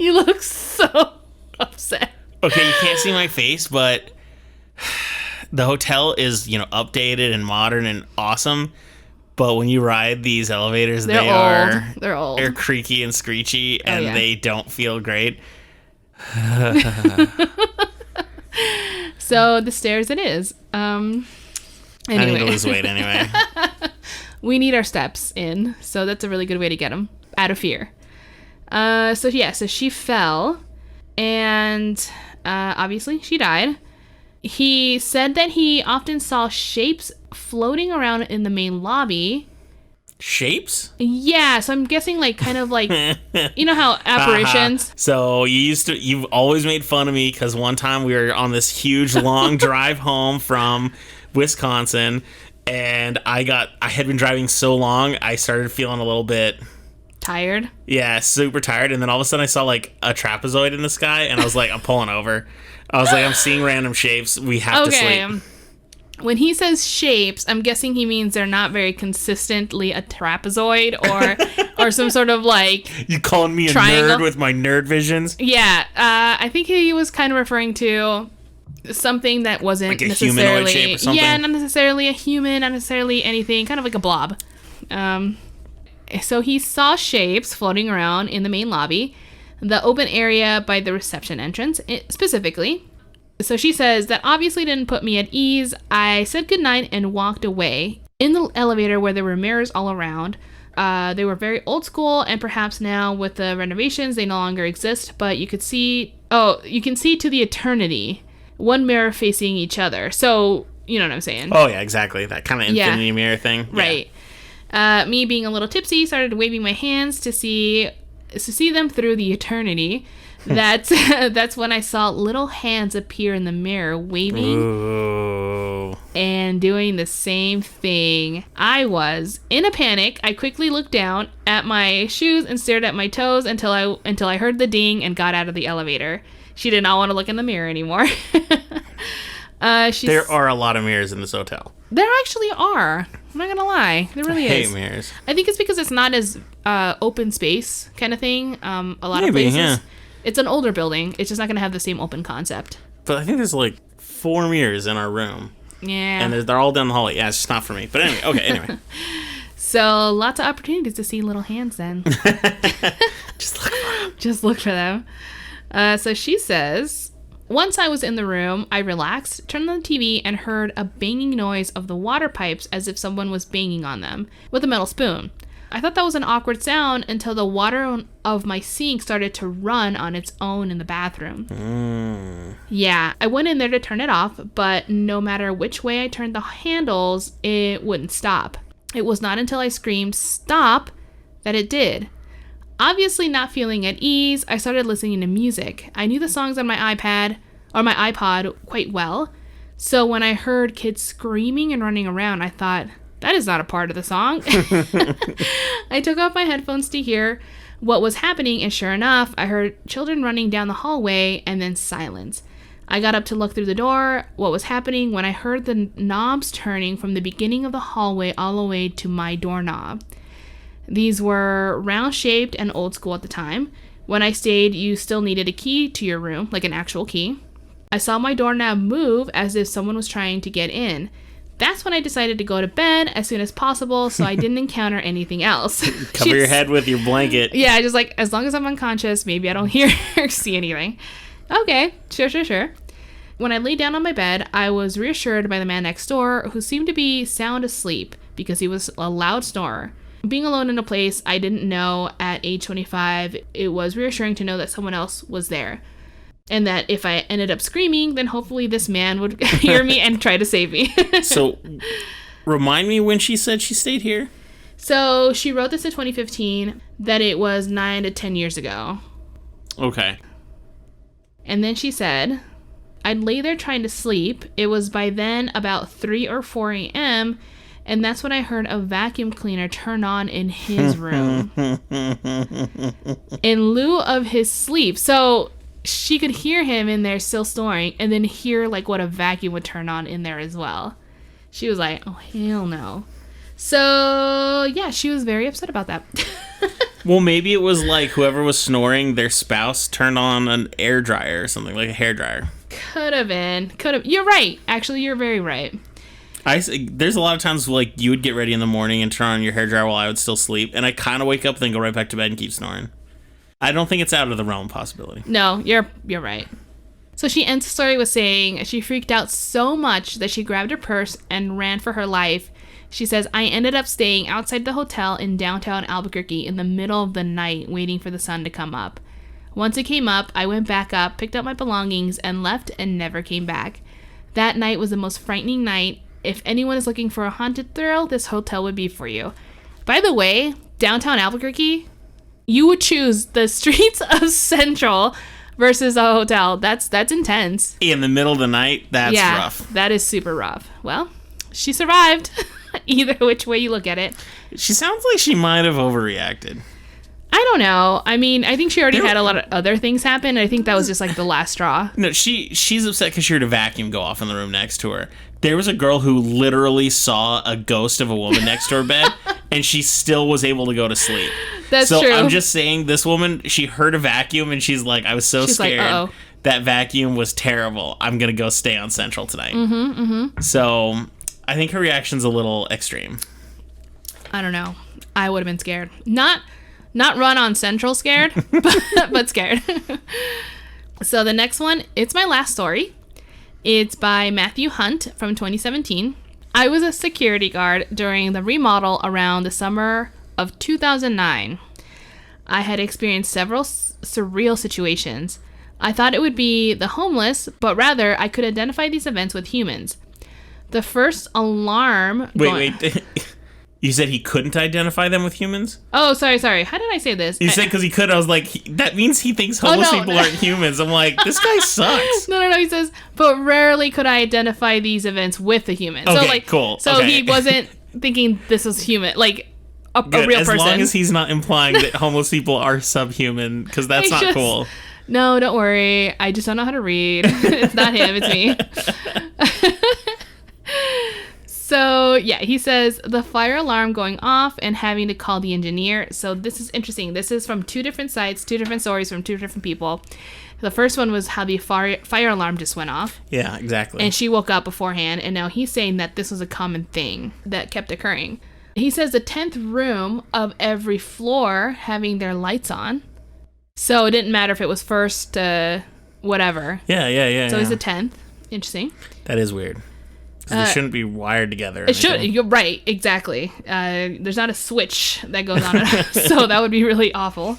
You look so upset. Okay, you can't see my face, but the hotel is, updated and modern and awesome. But when you ride these elevators, They're old. They're old. They're creaky and screechy, and they don't feel great. So the stairs it is. Anyway. I need to lose weight anyway. We need our steps in, so that's a really good way to get them out of fear. So she fell, and obviously she died. He said that he often saw shapes floating around in the main lobby. Shapes? Yeah, so I'm guessing like kind of like, you know how apparitions. So you've always made fun of me because one time we were on this huge long drive home from Wisconsin, and I had been driving so long, I started feeling a little bit tired. Yeah, super tired, and then all of a sudden I saw like a trapezoid in the sky, and I was like, I'm pulling over. I was like, I'm seeing random shapes. We have to sleep. When he says shapes, I'm guessing he means they're not very consistently a trapezoid or some sort of like You calling me triangle. A nerd with my nerd visions? Yeah, I think he was kind of referring to something that wasn't like a necessarily humanoid shape or something? Yeah, not necessarily a human, not necessarily anything, kind of like a blob. So he saw shapes floating around in the main lobby, the open area by the reception entrance specifically. So she says that obviously didn't put me at ease. I said goodnight and walked away. In the elevator where there were mirrors all around, they were very old school, and perhaps now with the renovations they no longer exist, but you can see to the eternity, one mirror facing each other. So you know what I'm saying? Oh yeah, exactly. That kind of infinity mirror thing. Right. Yeah. Me being a little tipsy, started waving my hands to see them through the eternity. That's when I saw little hands appear in the mirror, waving and doing the same thing. I was in a panic. I quickly looked down at my shoes and stared at my toes until I heard the ding and got out of the elevator. She did not want to look in the mirror anymore. There are a lot of mirrors in this hotel. There actually are. I'm not gonna lie. There really is. I hate mirrors. I think it's because it's not as open space kind of thing. A lot of Maybe, places. yeah. It's an older building. It's just not gonna have the same open concept. But I think there's like 4 mirrors in our room. Yeah. And they're all down the hallway. Yeah, it's just not for me. But anyway, okay, anyway. So lots of opportunities to see little hands then. Just look for them. So she says, once I was in the room, I relaxed, turned on the TV, and heard a banging noise of the water pipes as if someone was banging on them with a metal spoon. I thought that was an awkward sound until the water of my sink started to run on its own in the bathroom. Yeah, I went in there to turn it off, but no matter which way I turned the handles, it wouldn't stop. It was not until I screamed, "Stop!" that it did. Obviously not feeling at ease, I started listening to music. I knew the songs on my iPod quite well, so when I heard kids screaming and running around, I thought, that is not a part of the song. I took off my headphones to hear what was happening, and sure enough, I heard children running down the hallway and then silence. I got up to look through the door, what was happening, when I heard the knobs turning from the beginning of the hallway all the way to my doorknob. These were round-shaped and old school at the time. When I stayed, you still needed a key to your room, like an actual key. I saw my doorknob move as if someone was trying to get in. That's when I decided to go to bed as soon as possible so I didn't encounter anything else. Cover your head with your blanket. Yeah, just like, as long as I'm unconscious, maybe I don't hear or see anything. Okay, sure. When I laid down on my bed, I was reassured by the man next door, who seemed to be sound asleep because he was a loud snorer. Being alone in a place I didn't know at age 25, it was reassuring to know that someone else was there. And that if I ended up screaming, then hopefully this man would hear me and try to save me. So, remind me when she said she stayed here? So, she wrote this in 2015, that it was 9 to 10 years ago. Okay. And then she said, I'd lay there trying to sleep. It was by then about 3 or 4 a.m., and that's when I heard a vacuum cleaner turn on in his room. In lieu of his sleep. So she could hear him in there still snoring, and then hear like what a vacuum would turn on in there as well. She was like, oh, hell no. So yeah, she was very upset about that. Well, maybe it was like whoever was snoring, their spouse turned on an air dryer or something, like a hair dryer. Could have. You're right. Actually, you're very right. There's a lot of times like you would get ready in the morning and turn on your hairdryer while I would still sleep, and I kind of wake up, then go right back to bed and keep snoring. I don't think it's out of the realm of possibility. No, you're right. So she ends the story with saying she freaked out so much that she grabbed her purse and ran for her life. She says, I ended up staying outside the hotel in downtown Albuquerque in the middle of the night waiting for the sun to come up. Once it came up, I went back up, picked up my belongings, and left and never came back. That night was the most frightening night. If anyone is looking for a haunted thrill, this hotel would be for you. By the way, downtown Albuquerque, you would choose the streets of Central versus a hotel. That's intense. In the middle of the night, that's rough. That is super rough. Well, she survived. Either which way you look at it. She sounds like she might have overreacted. I don't know. I mean, I think she already had a lot of other things happen. I think that was just like the last straw. No, she's upset because she heard a vacuum go off in the room next to her. There was a girl who literally saw a ghost of a woman next to her bed, and she still was able to go to sleep. That's true. So I'm just saying, this woman, she heard a vacuum, and she's like, I was so scared. Like, uh-oh. That vacuum was terrible. I'm going to go stay on Central tonight. So I think her reaction's a little extreme. I don't know. I would have been scared. Not run on Central scared, but scared. So the next one, it's my last story. It's by Matthew Hunt from 2017. I was a security guard during the remodel around the summer of 2009. I had experienced several surreal situations. I thought it would be the homeless, but rather I could identify these events with humans. The first alarm... Wait. You said he couldn't identify them with humans? Oh, sorry. How did I say this? You said because he could. I was like, that means he thinks homeless people aren't humans. I'm like, this guy sucks. No. He says, but rarely could I identify these events with a human. Okay, so, like, cool. So okay. He wasn't thinking this was human, like a real person. As long as he's not implying that homeless people are subhuman, because that's not cool. No, don't worry. I just don't know how to read. It's not him, it's me. So, yeah, he says the fire alarm going off and having to call the engineer. So this is interesting. This is from two different sites, two different stories from two different people. The first one was how the fire alarm just went off. Yeah, exactly. And she woke up beforehand, and now he's saying that this was a common thing that kept occurring. He says the 10th room of every floor having their lights on. So it didn't matter if it was first, whatever. Yeah. So it's the 10th. Interesting. That is weird. They shouldn't be wired together. It should. You're right. Exactly. There's not a switch that goes on it, so that would be really awful.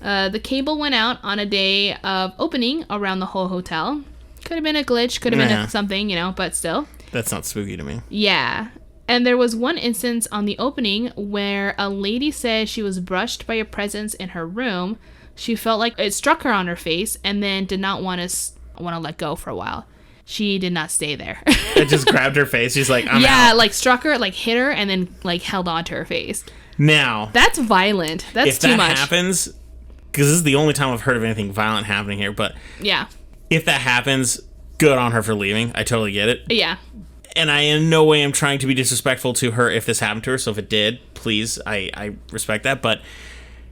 The cable went out on a day of opening around the whole hotel. Could have been a glitch. Could have been something, but still. That's not spooky to me. Yeah. And there was one instance on the opening where a lady said she was brushed by a presence in her room. She felt like it struck her on her face and then did not want to let go for a while. She did not stay there. It just grabbed her face. She's like, I'm out. Yeah, like struck her, like hit her, and then like held on to her face. Now, that's violent. That's too much. If that happens, because this is the only time I've heard of anything violent happening here, but yeah, if that happens, good on her for leaving. I totally get it. Yeah. And I in no way am trying to be disrespectful to her if this happened to her. So if it did, please, I respect that. But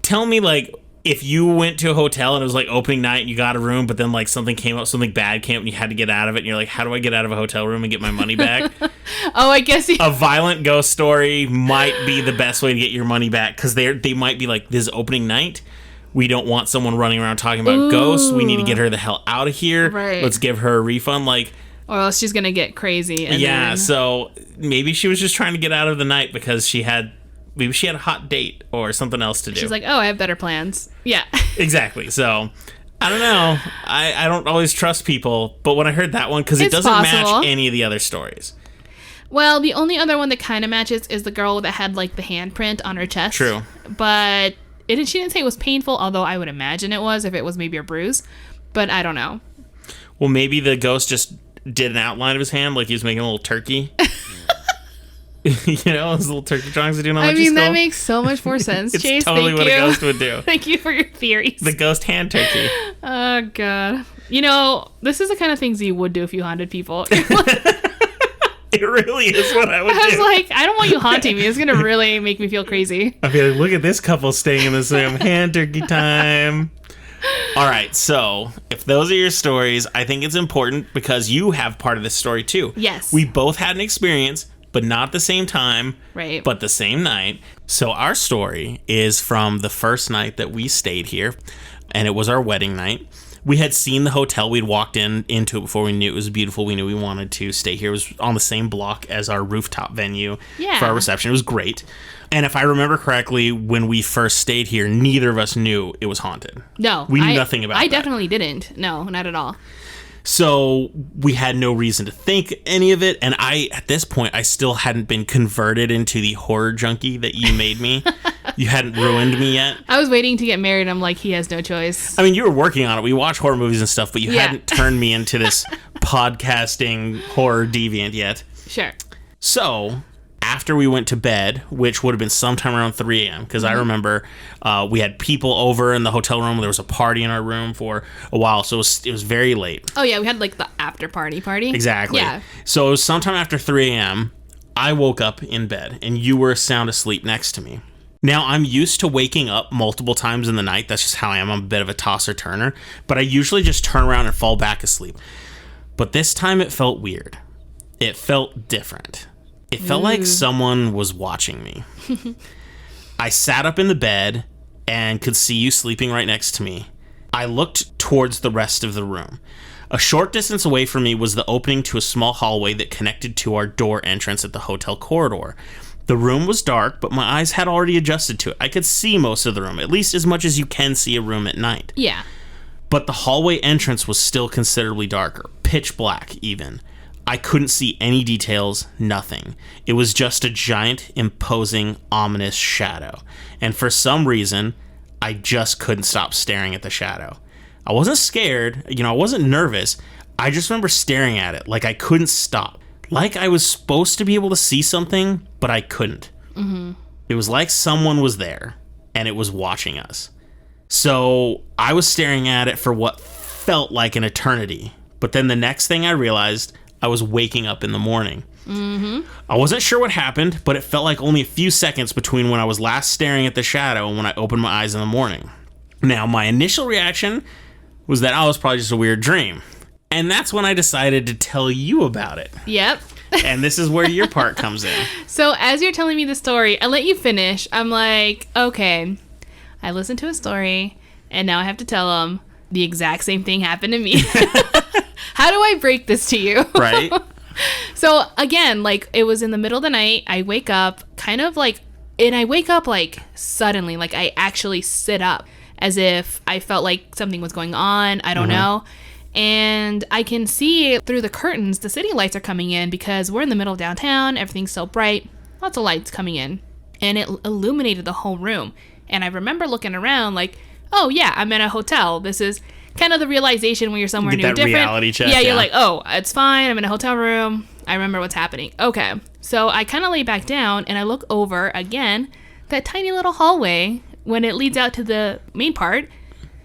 tell me, like, if you went to a hotel and it was like opening night and you got a room, but then like something came up, something bad came up and you had to get out of it, and you're like, how do I get out of a hotel room and get my money back? Oh, I guess a violent ghost story might be the best way to get your money back, because they might be like, this is opening night. We don't want someone running around talking about ghosts. We need to get her the hell out of here. Right. Let's give her a refund. Like, or else she's gonna get crazy. So maybe she was just trying to get out of the night because maybe she had a hot date or something else to do. She's like, oh, I have better plans. Yeah. Exactly. So, I don't know. I don't always trust people, but when I heard that one, because it doesn't match any of the other stories. Well, the only other one that kind of matches is the girl that had, like, the handprint on her chest. True. But she didn't say it was painful, although I would imagine it was if it was maybe a bruise. But I don't know. Well, maybe the ghost just did an outline of his hand, like he was making a little turkey. Those little turkey drawings they do on I mean, that makes so much more sense, Chase. It's totally what a ghost would do. Thank you for your theories. The ghost hand turkey. Oh, God. This is the kind of things you would do if you haunted people. It really is what I would do. I was like, I don't want you haunting me. It's going to really make me feel crazy. I'd be like, look at this couple staying in this room. Hand turkey time. All right, so if those are your stories, I think it's important because you have part of this story too. Yes. We both had an experience, but not the same time, Right. but the same night. So our story is from the first night that we stayed here, and it was our wedding night. We had seen the hotel. We'd walked into it before we knew it was beautiful. We knew we wanted to stay here. It was on the same block as our rooftop venue for our reception. It was great. And if I remember correctly, when we first stayed here, neither of us knew it was haunted. No. We knew nothing about it. I definitely didn't. No, not at all. So we had no reason to think any of it. And at this point, I still hadn't been converted into the horror junkie that you made me. You hadn't ruined me yet. I was waiting to get married. I'm like, he has no choice. I mean, you were working on it. We watch horror movies and stuff, but you hadn't turned me into this podcasting horror deviant yet. Sure. So after we went to bed, which would have been sometime around 3 a.m., because I remember we had people over in the hotel room. There was a party in our room for a while, so it was very late. Oh, yeah, we had like the after party. Exactly. Yeah. So it was sometime after 3 a.m., I woke up in bed, and you were sound asleep next to me. Now, I'm used to waking up multiple times in the night. That's just how I am. I'm a bit of a tosser-turner, but I usually just turn around and fall back asleep. But this time it felt weird. It felt different. It felt like someone was watching me. I sat up in the bed and could see you sleeping right next to me. I looked towards the rest of the room. A short distance away from me was the opening to a small hallway that connected to our door entrance at the hotel corridor. The room was dark, but my eyes had already adjusted to it. I could see most of the room, at least as much as you can see a room at night. Yeah. But the hallway entrance was still considerably darker, pitch black even. I couldn't see any details, nothing. It was just a giant, imposing, ominous shadow. And for some reason, I just couldn't stop staring at the shadow. I wasn't scared, I wasn't nervous. I just remember staring at it like I couldn't stop. Like I was supposed to be able to see something, but I couldn't. Mm-hmm. It was like someone was there, and it was watching us. So I was staring at it for what felt like an eternity. But then the next thing I realized, I was waking up in the morning. Mm-hmm. I wasn't sure what happened, but it felt like only a few seconds between when I was last staring at the shadow and when I opened my eyes in the morning. Now, my initial reaction was that I was probably just a weird dream. And that's when I decided to tell you about it. Yep. And this is where your part comes in. So as you're telling me the story, I let you finish. I'm like, okay, I listened to a story, and now I have to tell them the exact same thing happened to me. How do I break this to you? Right. So again, like it was in the middle of the night. I wake up I wake up like suddenly, like I actually sit up as if I felt like something was going on. I don't know. And I can see through the curtains, the city lights are coming in because we're in the middle of downtown. Everything's so bright. Lots of lights coming in. And it illuminated the whole room. And I remember looking around like, oh yeah, I'm in a hotel. This is kind of the realization when you're somewhere new and different. Reality check. Yeah, you're like, oh, it's fine. I'm in a hotel room. I remember what's happening. Okay. So I kind of lay back down and I look over again, that tiny little hallway when it leads out to the main part.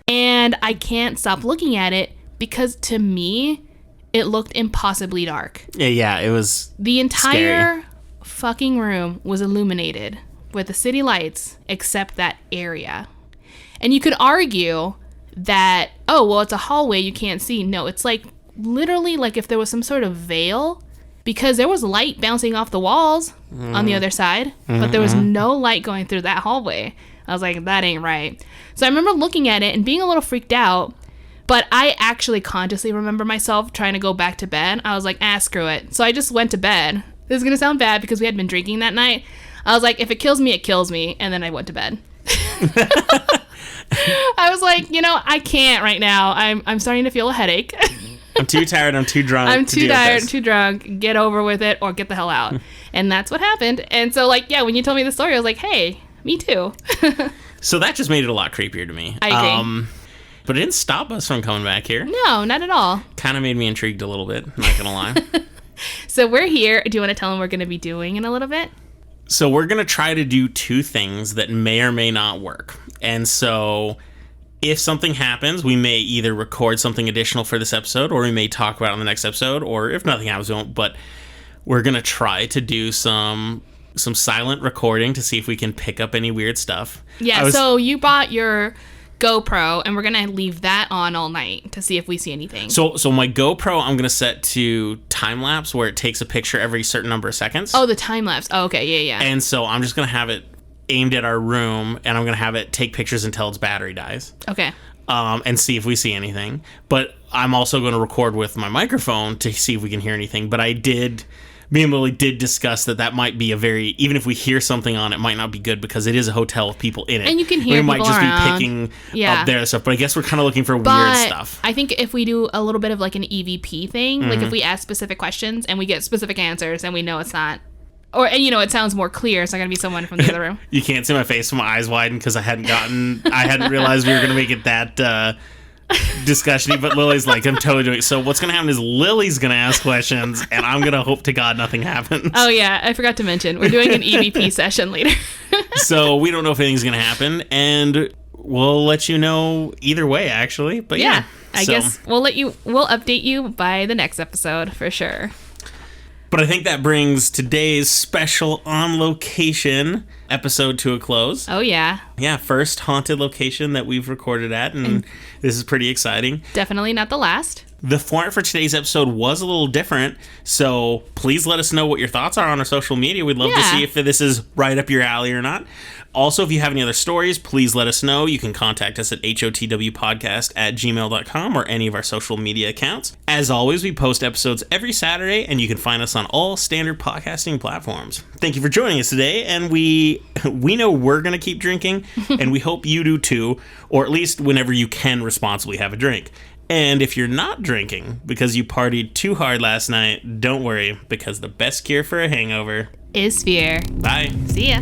And I can't stop looking at it because to me, it looked impossibly dark. Yeah, it was The entire scary. fucking room was illuminated with the city lights except that area. And you could argue that, oh, well, it's a hallway, you can't see. No, it's like literally like if there was some sort of veil, because there was light bouncing off the walls on the other side, but there was no light going through that hallway. I was like, that ain't right. So I remember looking at it and being a little freaked out, but I actually consciously remember myself trying to go back to bed. I was like, screw it. So I just went to bed. This is going to sound bad because we had been drinking that night. I was like, if it kills me, it kills me. And then I went to bed. I was like, I can't right now. I'm starting to feel a headache. I'm too tired. I'm too drunk. I'm too tired, too drunk. Get over with it or get the hell out. And that's what happened. And so, when you told me the story, I was like, hey, me too. So that just made it a lot creepier to me. I agree. But it didn't stop us from coming back here. No, not at all. Kind of made me intrigued a little bit. I'm not going to lie. So we're here. Do you want to tell them what we're going to be doing in a little bit? So we're going to try to do two things that may or may not work. And so if something happens, we may either record something additional for this episode, or we may talk about it on the next episode, or if nothing happens, we won't. But we're going to try to do some silent recording to see if we can pick up any weird stuff. Yeah, so you bought your GoPro, and we're going to leave that on all night to see if we see anything. So my GoPro, I'm going to set to time lapse where it takes a picture every certain number of seconds. Oh, the time lapse. Oh, okay. Yeah. And so I'm just going to have it aimed at our room, and I'm going to have it take pictures until its battery dies. Okay. And see if we see anything. But I'm also going to record with my microphone to see if we can hear anything. But me and Lily did discuss that might be even if we hear something on it, might not be good because it is a hotel with people in it. And you can hear we people might just around. be picking up their stuff. But I guess we're kind of looking for weird stuff. I think if we do a little bit of like an EVP thing, like if we ask specific questions and we get specific answers and we know it's not, and it sounds more clear, it's not going to be someone from the other room. You can't see my face when my eyes widen because I hadn't realized we were going to make it that discussion. But Lily's like, I'm totally doing it. So what's going to happen is Lily's going to ask questions and I'm going to hope to God nothing happens. Oh yeah, I forgot to mention, we're doing an EVP session later. So we don't know if anything's going to happen, and we'll let you know either way, actually. But yeah. I guess we'll update you by the next episode for sure. But I think that brings today's special On Location episode to a close. Oh, yeah. Yeah, first haunted location that we've recorded at, and this is pretty exciting. Definitely not the last. The format for today's episode was a little different, so please let us know what your thoughts are on our social media. We'd love to see if this is right up your alley or not. Also, if you have any other stories, please let us know. You can contact us at hotwpodcast@gmail.com or any of our social media accounts. As always, we post episodes every Saturday, and you can find us on all standard podcasting platforms. Thank you for joining us today, and we know we're going to keep drinking, and we hope you do too, or at least whenever you can responsibly have a drink. And if you're not drinking because you partied too hard last night, don't worry, because the best cure for a hangover is fear. Bye. See ya.